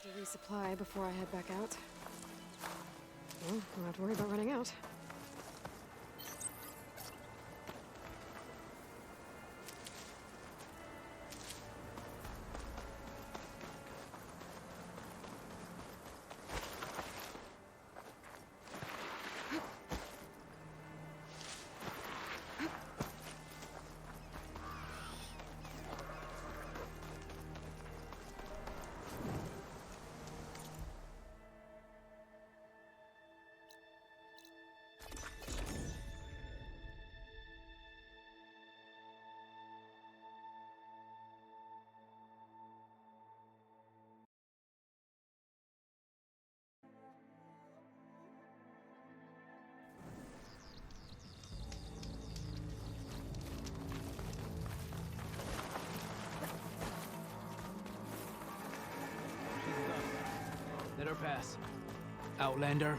B: To resupply before I head back out. Well, don't have to worry about running out.
K: Let her pass. Outlander,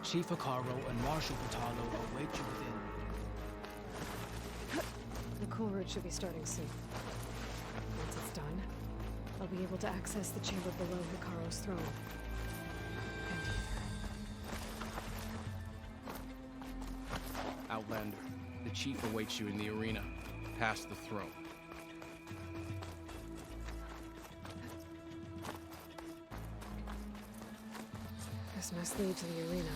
K: Chief Akaro and Marshal Kotallo await you within.
B: The cool route should be starting soon. Once it's done, I'll be able to access the chamber below Hikaru's throne. And Aether.
K: Outlander, the Chief awaits you in the arena, past the throne.
B: This must lead to the arena.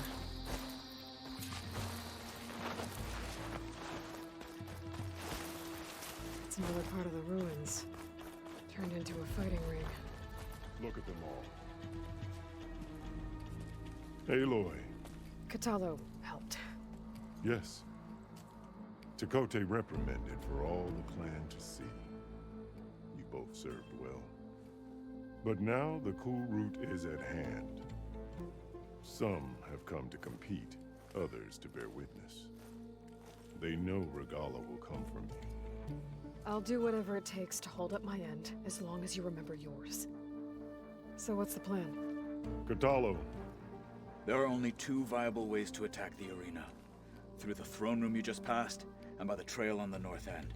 B: It's another part of the ruins, turned into a fighting ring.
G: Look at them all. Aloy.
B: Kotallo helped.
G: Yes. Tekote reprimanded for all the clan to see. You both served well. But now the cool route is at hand. Some have come to compete, others to bear witness. They know Regala will come from you.
B: I'll do whatever it takes to hold up my end, as long as you remember yours. So what's the plan?
G: Kotallo.
J: There are only two viable ways to attack the arena. Through the throne room you just passed, and by the trail on the north end.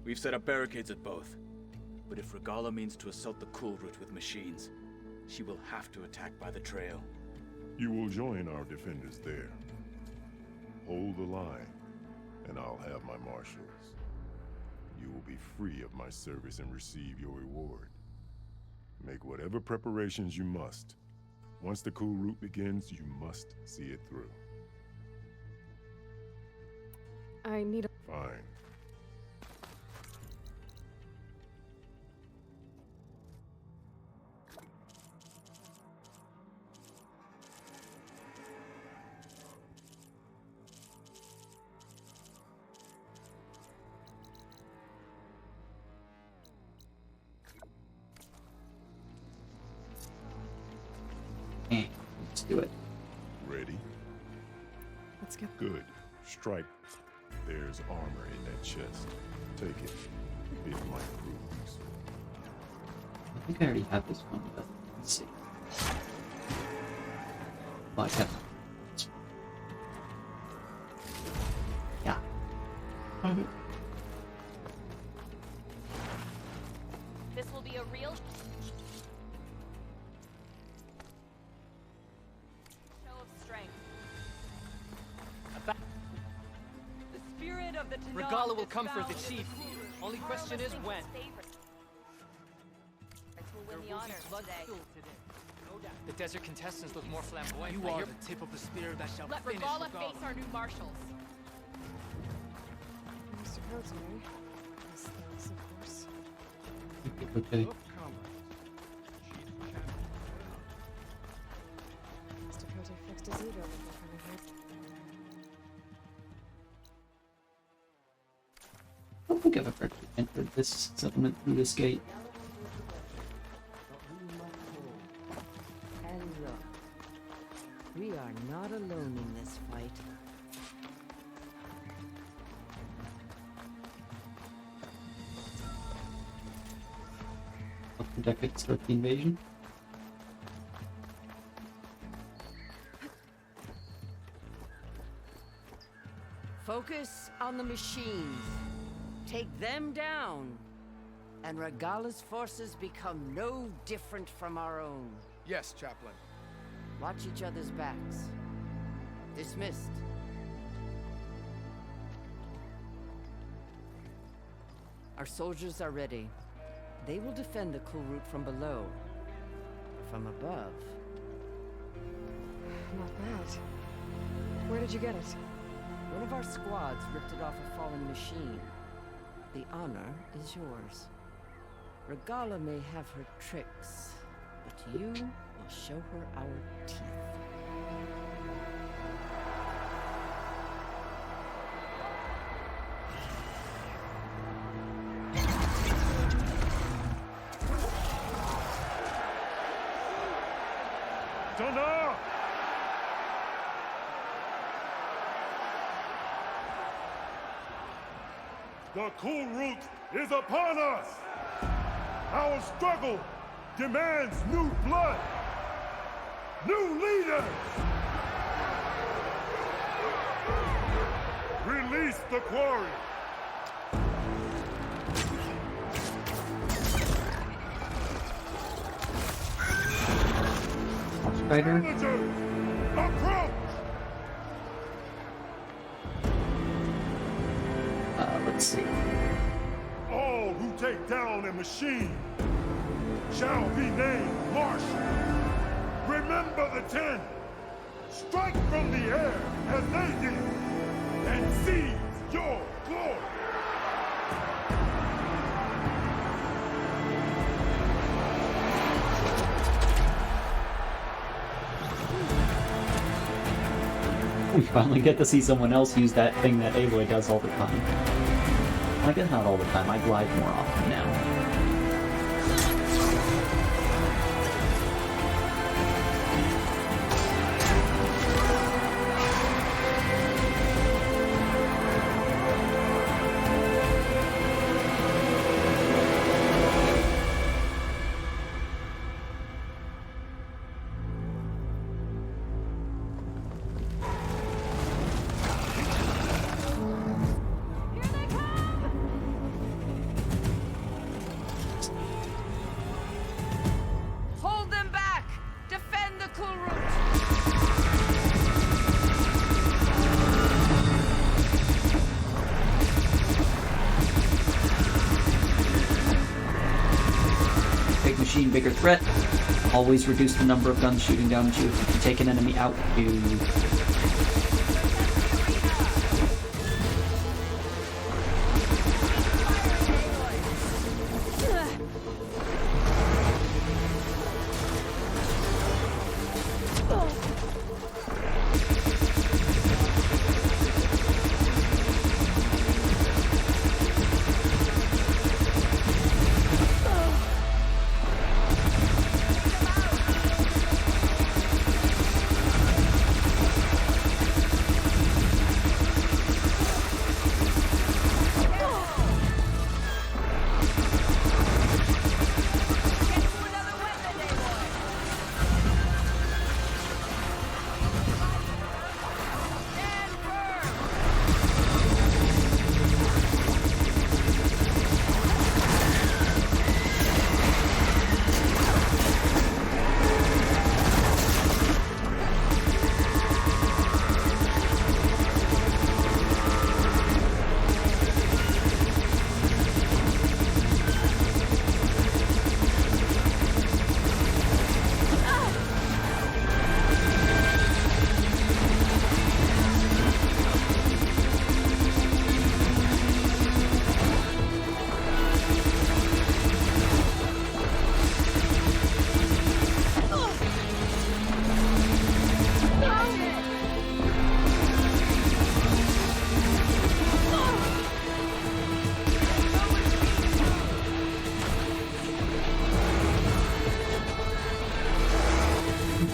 J: We've set up barricades at both. But if Regala means to assault the cool route with machines, she will have to attack by the trail.
G: You will join our defenders there. Hold the line, and I'll have my marshals. You will be free of my service and receive your reward. Make whatever preparations you must. Once the cool route begins, you must see it through.
B: I need a...
G: Fine.
A: Let's do it.
G: Ready?
B: Let's get...
G: Good. Strike. There's armor in that chest. Take it. It might prove useful.
A: I think I already have this one, but let's see. Well, I have... Yeah.
I: This will be a real show of strength.
L: The spirit of the Tenakth
K: Regala will
L: is
K: come for
L: found
K: the
L: in
K: chief.
L: cool room.
K: Only question is when.
I: Will win the honors today.
K: The desert contestants look more flamboyant. You are the tip of the spear that shall
I: Let
K: finish
I: Regala
K: Regala.
I: face our new marshals.
B: Mr. Kote. Yes, thanks, of course.
A: Okay.
B: Mr. Kote fixed his ego before coming here.
A: I don't think I've ever actually entered this settlement through this gate.
D: And look, we are not alone in this fight.
A: upper deck to start the invasion.
D: Focus on the machines. Take them down. And Regala's forces become no different from our own.
M: Yes, Chaplain.
D: Watch each other's backs. Dismissed. Our soldiers are ready. They will defend the cool route from below. From above.
B: Not bad. Where did you get it?
D: One of our squads ripped it off a fallen machine. The honor is yours. Regala may have her tricks, but you will show her our teeth.
G: Thunder! The cool route is upon us! Our struggle demands new blood! New leaders! Release the quarry!
A: Spider.
G: Villagers, approach!
A: Let's see.
G: All who take down a machine shall be named Marshal. Remember the 10. Strike from the air as they did, and seize your glory.
A: We finally get to see someone else use that thing that Aloy does all the time. I guess not all the time, I glide more often now.
D: Hold them back! Defend the cool route!
A: Big machine, bigger threat. Always reduce the number of guns shooting down at you. If you take an enemy out, you...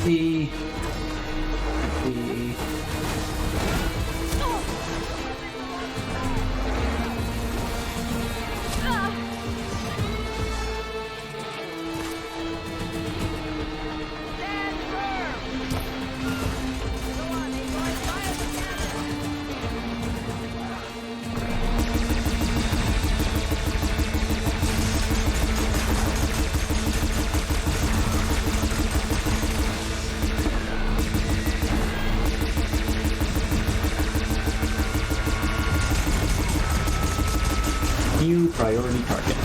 A: The... priority target.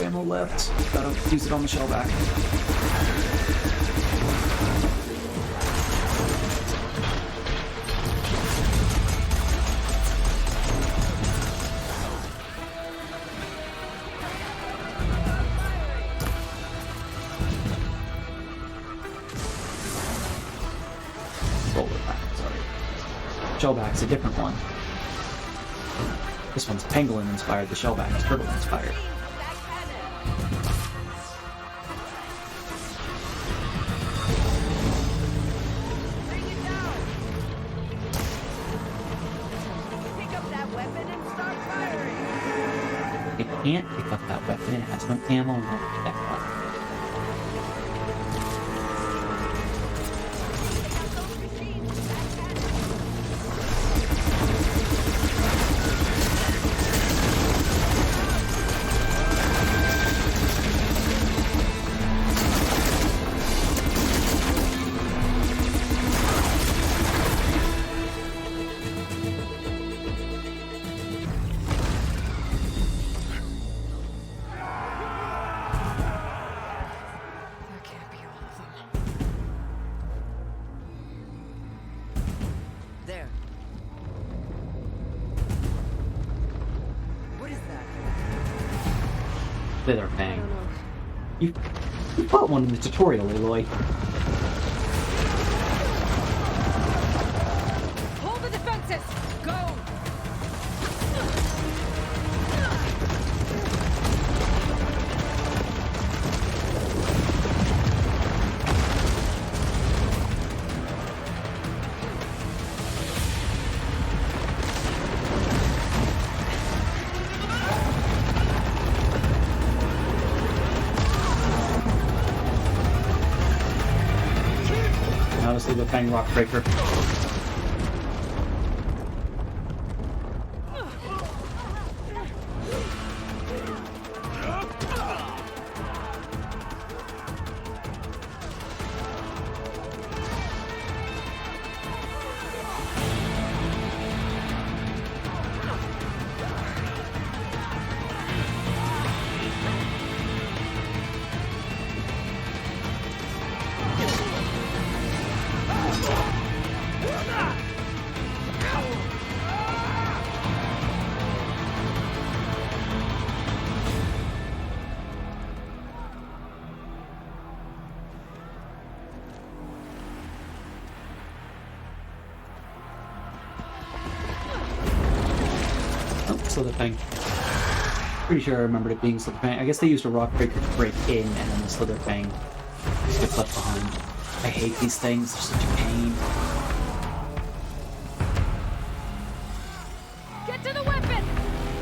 A: Ammo left. Gotta use it on the shellback. Roller back, sorry. Shellback's a different one. This one's pangolin inspired, the shellback is turtle inspired. Can't pick up that weapon, it has no ammo left. That one. They're fang. You fought one in the tutorial, Aloy.
L: Hold the defenses! Go!
A: Honestly, the Fang Rock Breaker. Slitherfang. Pretty sure I remembered it being Slitherfang. I guess they used a rock breaker to break in, and then the Slitherfang gets left behind. I hate these things, they're such a pain.
L: Get to the weapon!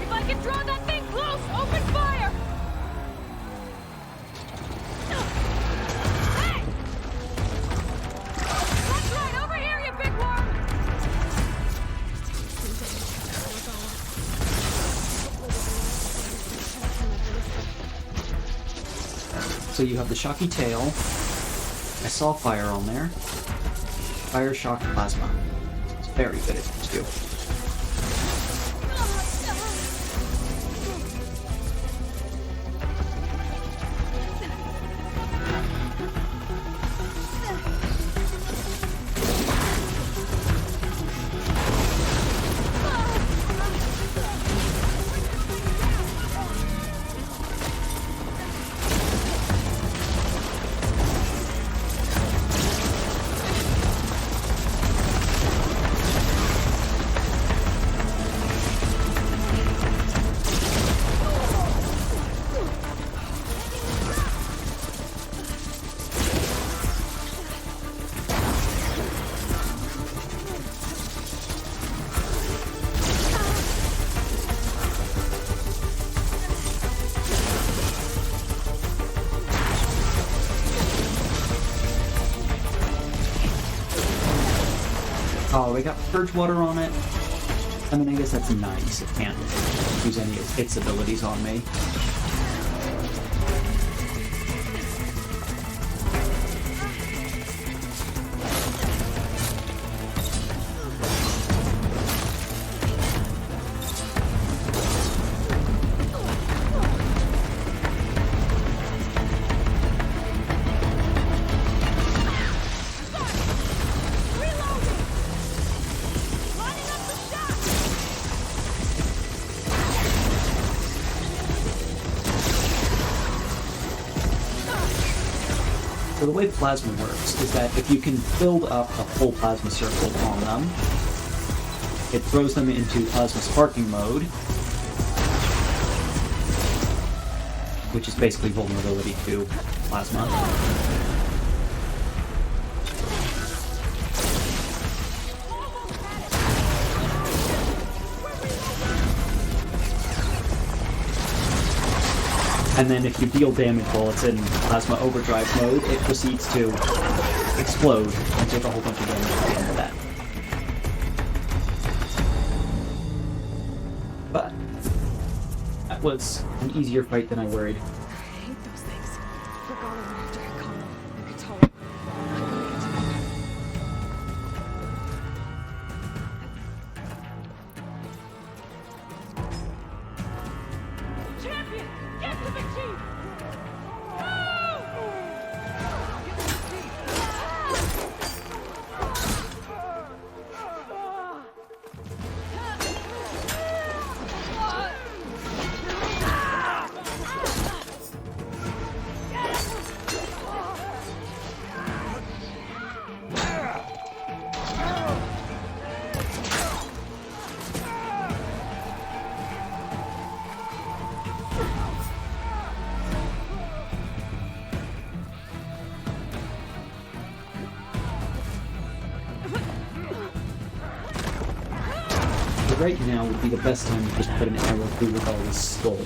L: If I can draw that thing close, open fire! Hey! That's right, over here, you big worm!
A: So you have the Shocky Tail. I saw fire on there. Fire, shock, plasma. It's very good at these two. Oh, we got purge water on it. I mean, I guess that's nice. It can't use any of its abilities on me. So the way plasma works is that if you can build up a full plasma circle on them, it throws them into plasma sparking mode, which is basically vulnerability to plasma. And then if you deal damage while it's in plasma overdrive mode, it proceeds to explode and take a whole bunch of damage at the end of that. But that was an easier fight than I worried.
B: I hate those things. Regala went after Kotallo and Kotallo.
L: Champion! Get to the chief!
A: Right now would be the best time to just put an arrow through Regala's skull.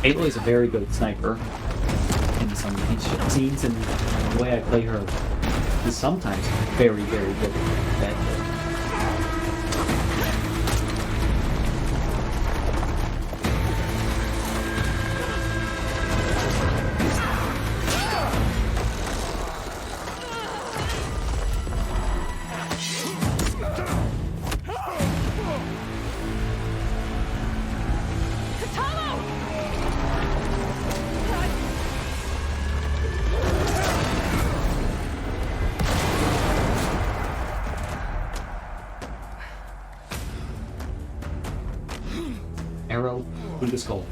A: Aloy is a very good sniper in some scenes, and the way I play her is sometimes very, very good at that. Arrow through the skull.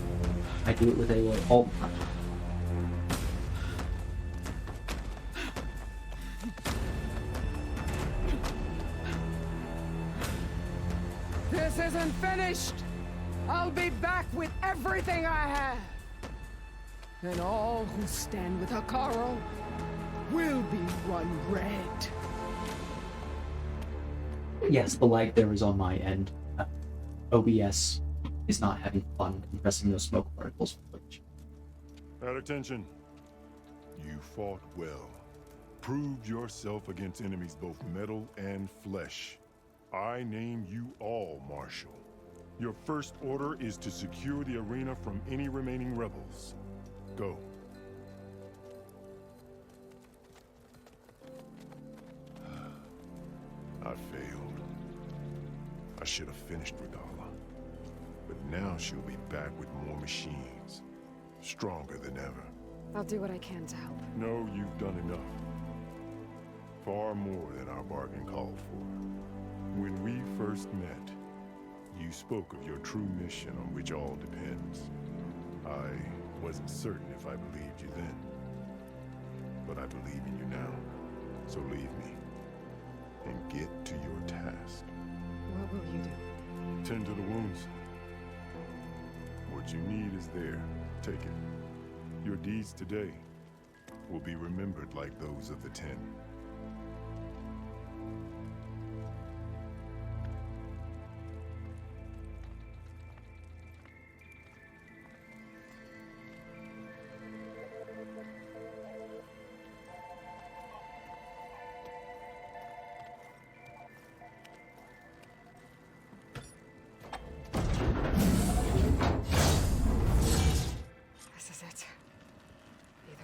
A: I do it with Aloy all the time.
M: This isn't finished! I'll be back with everything I have! And all who stand with Hekarro will be run red.
A: Yes, the lag there is on my end. OBS is not having fun compressing those smoke particles.
G: At attention. You fought well. Proved yourself against enemies both metal and flesh. I name you all Marshal. Your first order is to secure the arena from any remaining rebels. Go. I failed. I should have finished Regala. But now she'll be back with more machines. Stronger than ever.
B: I'll do what I can to help.
G: No, you've done enough. Far more than our bargain called for. When we first met, you spoke of your true mission on which all depends. I wasn't certain if I believed you then. But I believe in you now. So leave me. And get to your task.
B: What will you do?
G: Tend to the wounds. What you need is there. Take it. Your deeds today will be remembered like those of the 10.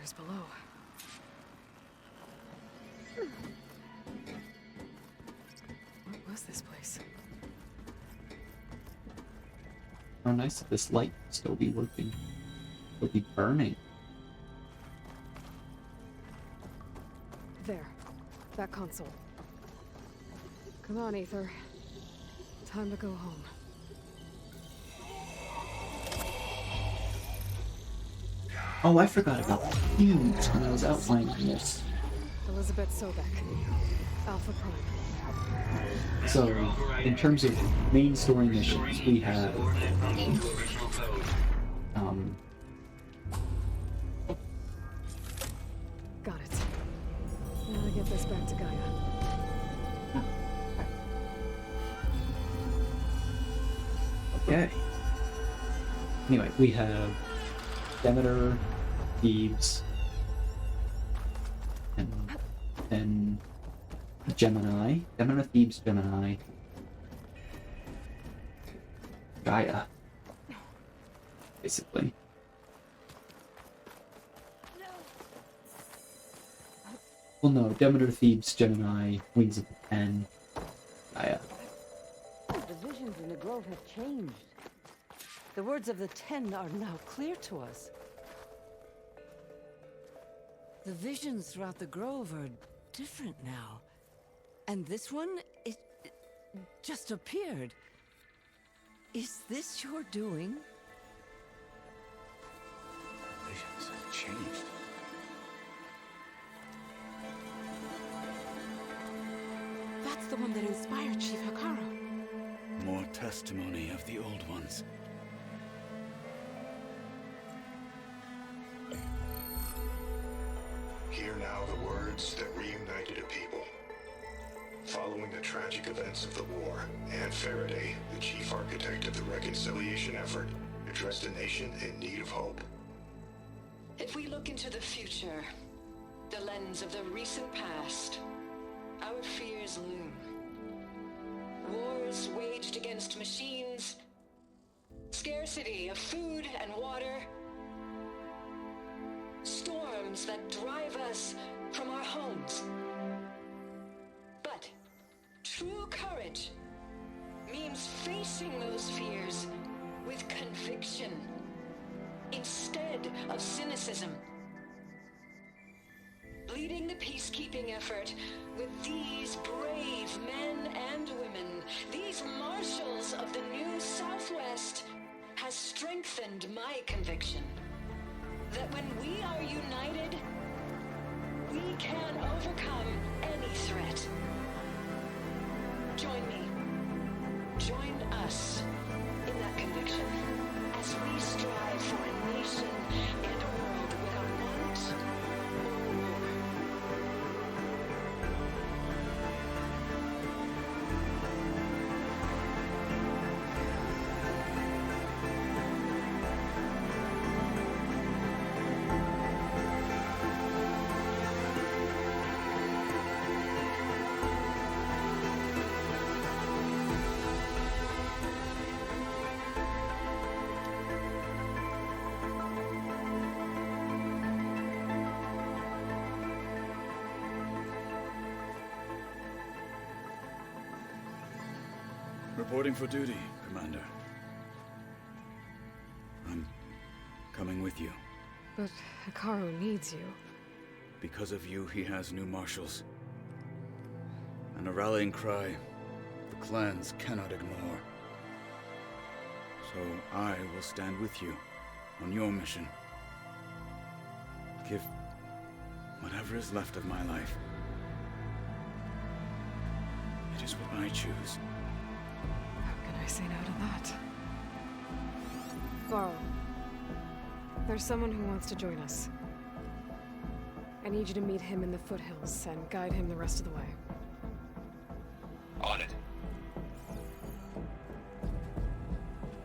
B: others below. What was this place?
A: How nice if this light would still be working. It'll be burning.
B: There. That console. Come on, Aether. Time to go home.
A: Oh, I forgot about the fuse when I was outlining this.
B: Elizabeth Sobek. Alpha Prime.
A: So, in terms of main story missions, we have
B: Got it. Now to get this back to Gaia.
A: okay. Anyway, we have Demeter, Thebes, and then Gemini. Demeter, Thebes, Gemini, Gaia. Basically. Well, no, Demeter, Thebes, Gemini, Wings of the Ten, Gaia.
D: The visions in the grove have changed. The words of the Ten are now clear to us. The visions throughout the grove are different now. And this one, it just appeared. Is this your doing?
J: Visions have changed.
L: That's the one that inspired Chief Hikaru.
J: More testimony of the old ones.
N: Hear now the words that reunited a people. Following the tragic events of the war, Anne Faraday, the chief architect of the reconciliation effort, addressed a nation in need of hope.
O: If we look into the future, the lens of the recent past, our fears loom. Wars waged against machines, scarcity of food and water, storms that drive us from our homes. But true courage means facing those fears with conviction instead of cynicism. Leading the peacekeeping effort with these brave men and women, these marshals of the new Southwest, has strengthened my conviction that when we are united, we can overcome any threat. Join me. Join us in that conviction as we strive for a nation and a world without want or war.
J: Reporting for duty, Commander. I'm coming with you.
B: But Hikaru needs you.
J: Because of you, he has new marshals. And a rallying cry the clans cannot ignore. So I will stand with you on your mission. Give whatever is left of my life. It is what I choose.
B: How can I say no to that? Varl, there's someone who wants to join us. I need you to meet him in the foothills and guide him the rest of the way.
H: On it.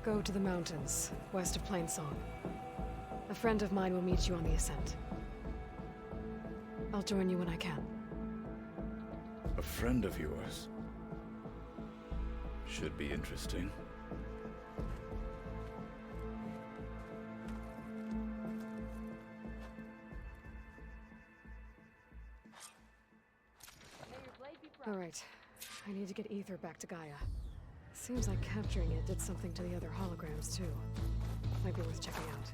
B: Go to the mountains, west of Plainsong. A friend of mine will meet you on the ascent. I'll join you when I can.
J: A friend of yours? Should be interesting.
B: Alright, I need to get Aether back to Gaia. Seems like capturing it did something to the other holograms, too. Might be worth checking out.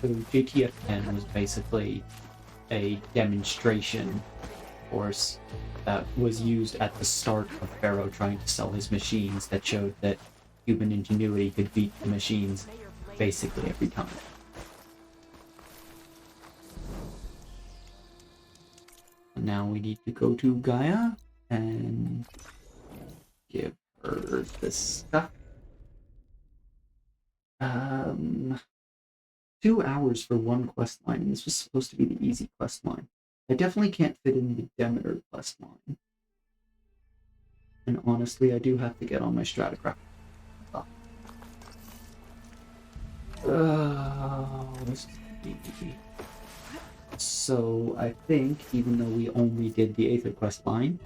A: So JTF-10 was basically a demonstration course that was used at the start of Pharaoh trying to sell his machines that showed that human ingenuity could beat the machines basically every time. Now we need to go to Gaia and give her this stuff. 2 hours for one quest line, and this was supposed to be the easy quest line. I definitely can't fit in the Demeter quest line. And honestly, I do have to get on my Stratocraft. This is easy. So I think, even though we only did the Aether quest line,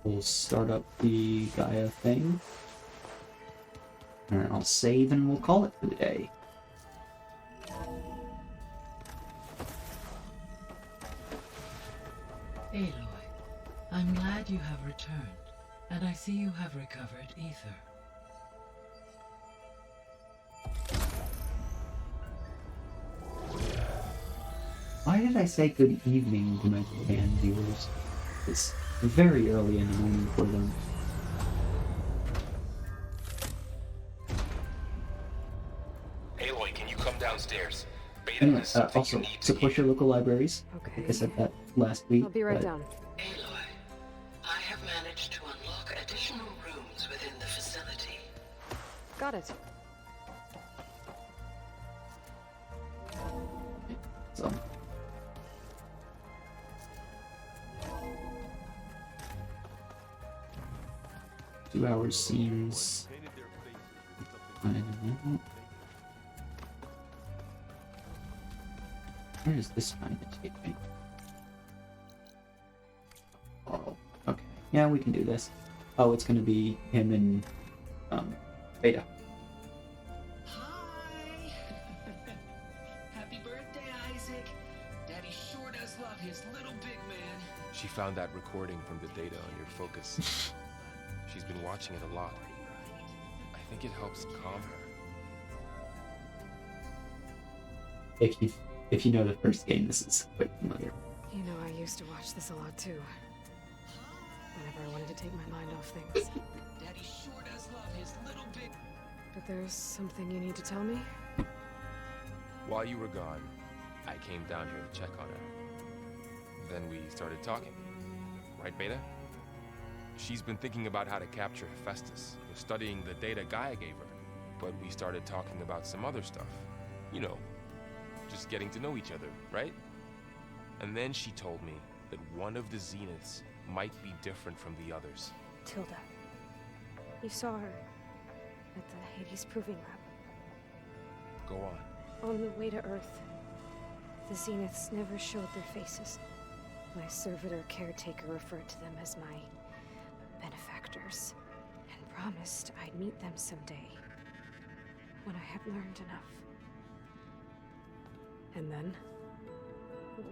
A: we'll start up the Gaia thing. And then I'll save and we'll call it for the day.
P: Aloy, I'm glad you have returned, and I see you have recovered Aether.
A: Why did I say good evening to my fan viewers? It's very early in the morning for them.
H: Aloy, can you come downstairs? Beta
A: Anyway,
H: has something
A: also,
H: you need to
A: support
H: hear.
A: your local libraries.
B: Okay.
A: Like I said that last week.
B: I'll be right
A: but
B: down.
P: Aloy, I have managed to unlock additional rooms within the facility.
B: Got it.
A: So. Two hours seems. Where is this trying to take me? Oh, okay. Yeah, we can do this. Oh, it's gonna be him and Beta.
P: Hi! Happy birthday, Isaac! Daddy sure does love his little big man.
Q: She found that recording from the data on your focus. She's been watching it a lot. I think it helps calm her.
A: If you know the first game, this is quite familiar.
B: You know, I used to watch this a lot too. Whenever I wanted to take my mind off things.
P: Daddy sure does love his little big...
B: But there's something you need to tell me?
Q: While you were gone, I came down here to check on her. Then we started talking. Right, Beta? She's been thinking about how to capture Hephaestus, studying the data Gaia gave her. But we started talking about some other stuff. You know, just getting to know each other, right? And then she told me that one of the Zeniths might be different from the others.
B: Tilda. You saw her at the Hades Proving Lab.
Q: Go on.
B: On the way to Earth, the Zeniths never showed their faces. My servitor caretaker referred to them as my benefactors, and promised I'd meet them someday, when I had learned enough. And then,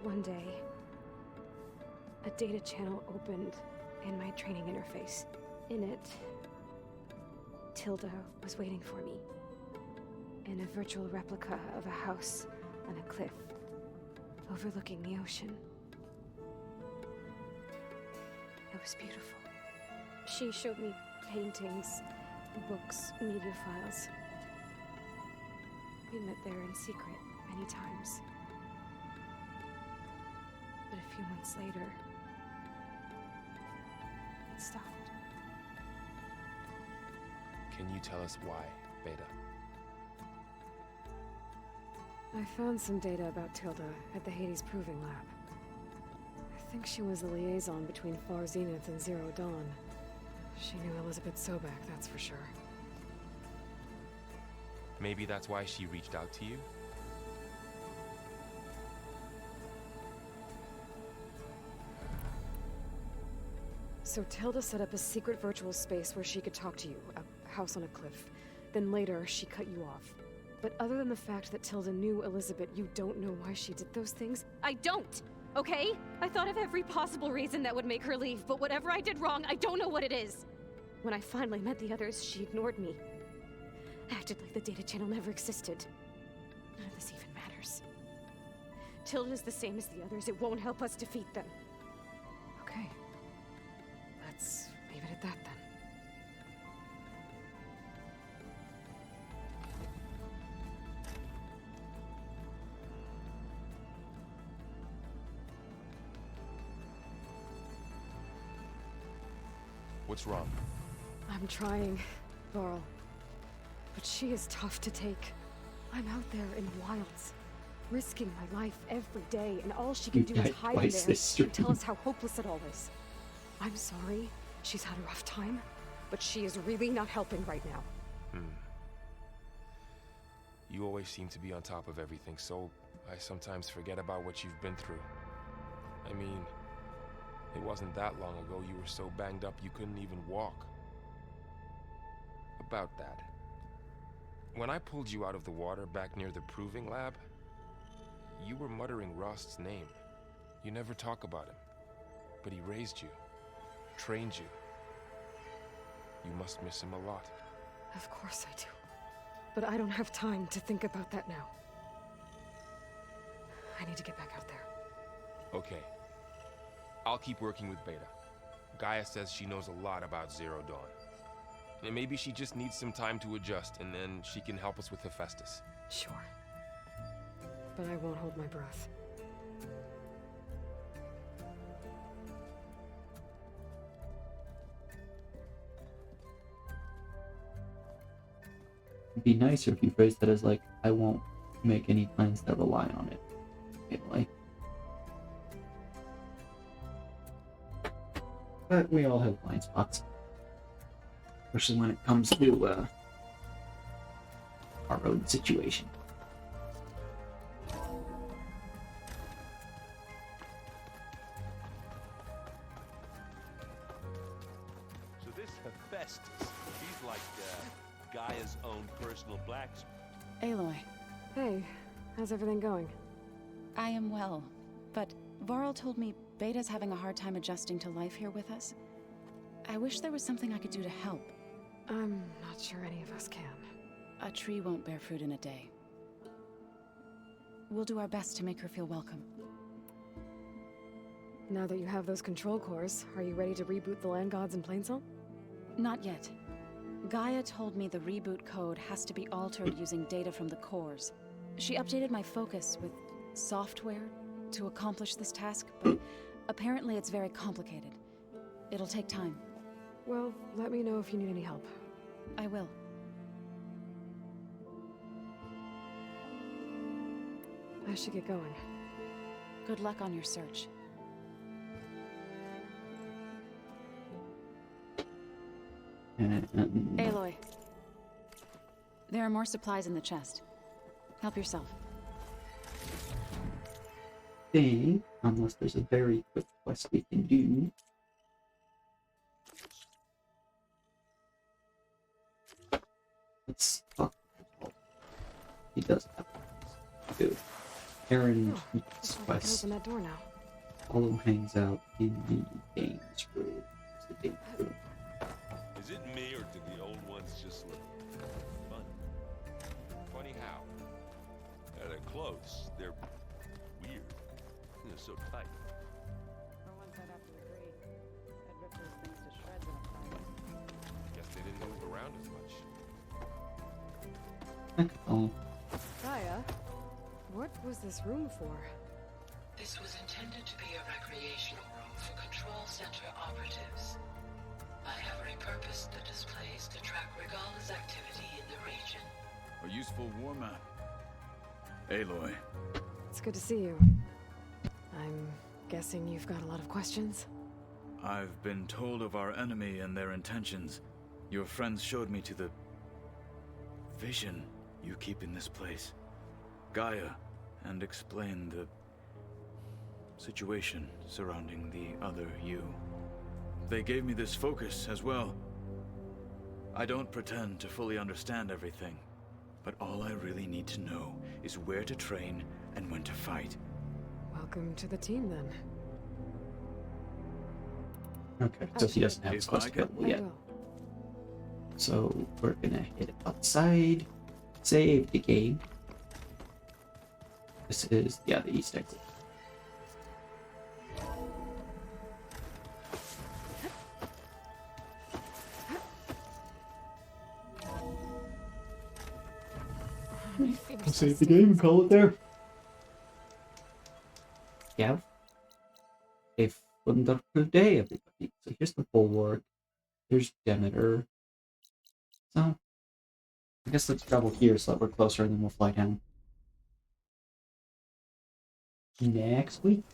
B: one day, a data channel opened in my training interface. In it, Tilda was waiting for me, in a virtual replica of a house on a cliff, overlooking the ocean. It was beautiful. She showed me paintings, books, media files. We met there in secret many times. But a few months later, it stopped.
Q: Can you tell us why, Beta?
B: I found some data about Tilda at the Hades Proving Lab. I think she was the liaison between Far Zenith and Zero Dawn. She knew Elizabeth Sobek, that's for sure.
Q: Maybe that's why she reached out to you?
B: So Tilda set up a secret virtual space where she could talk to you, a house on a cliff. Then later, she cut you off. But other than the fact that Tilda knew Elizabeth, you don't know why she did those things?
L: I don't! Okay? I thought of every possible reason that would make her leave, but whatever I did wrong, I don't know what it is.
B: When I finally met the others, she ignored me. Acted like the data channel never existed. None of this even matters. Tilda's the same as the others. It won't help us defeat them. Okay. Let's leave it at that then.
Q: What's wrong?
B: I'm trying, Varl. But she is tough to take. I'm out there in wilds, risking my life every day, and all she can do is hide in there and tell us how hopeless it all is. I'm sorry, she's had a rough time, but she is really not helping right now.
Q: You always seem to be on top of everything, so I sometimes forget about what you've been through. I mean, it wasn't that long ago you were so banged up you couldn't even walk. About that. When I pulled you out of the water back near the proving lab, you were muttering Rost's name. You never talk about him. But he raised you, trained you. You must miss him a lot.
B: Of course I do. But I don't have time to think about that now. I need to get back out there.
Q: Okay. I'll keep working with Beta. Gaia says she knows a lot about Zero Dawn. And maybe she just needs some time to adjust, and then she can help us with Hephaestus.
B: Sure. But I won't hold my breath.
A: It'd be nicer if you phrased that as like, I won't make any plans that rely on it. Anyway. But we all have blind spots. Especially when it comes to our own situation.
R: So this Hephaestus, he's like Gaia's own personal blacksmith.
C: Aloy.
B: Hey, how's everything going?
C: I am well, but Varl told me Beta's having a hard time adjusting to life here with us. I wish there was something I could do to help.
B: I'm not sure any of us can.
C: A tree won't bear fruit in a day. We'll do our best to make her feel welcome.
B: Now that you have those control cores, are you ready to reboot the land gods in Plainsong?
C: Not yet. Gaia told me the reboot code has to be altered using data from the cores. She updated my focus with software to accomplish this task, but apparently it's very complicated. It'll take time.
B: Well, let me know if you need any help.
C: I will.
B: I should get going.
C: Good luck on your search. Aloy. There are more supplies in the chest. Help yourself.
A: Unless there's a very quick quest we can do. Let's talk. He does have one. Good. Erend quest.
B: Open that door now.
A: Kotallo hangs out in the games room. It's the games room.
R: Is it me, or do the old ones just look fun?
Q: Funny how?
R: They're close. They're weird. They're so tight.
C: For once, I'd have to agree. I'd rip those things to shreds in a fight.
Q: Guess they didn't move around as much.
A: Oh.
B: Gaia, what was this room for?
O: This was intended to be a recreational room for Control Center operatives. I have repurposed the displays to track Regala's activity in the region.
J: A useful war map. Aloy.
B: It's good to see you. I'm guessing you've got a lot of questions?
J: I've been told of our enemy and their intentions. Your friends showed me to the vision you keep in this place. Gaia, and explained the situation surrounding the other you. They gave me this focus as well. I don't pretend to fully understand everything, but all I really need to know is where to train and when to fight.
B: Welcome to the team, then.
A: Okay, so he doesn't have his quest available yet. So we're gonna hit outside, save the game. This is, yeah, the East exit. We'll save the game and call it there. Yeah. A wonderful day, everybody. So here's the bulwark. Here's Demeter. So I guess let's travel here so that we're closer and then we'll fly down. Next week.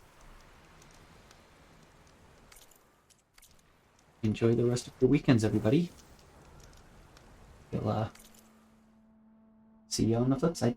A: Enjoy the rest of your weekends, everybody. We'll see you on the flip side.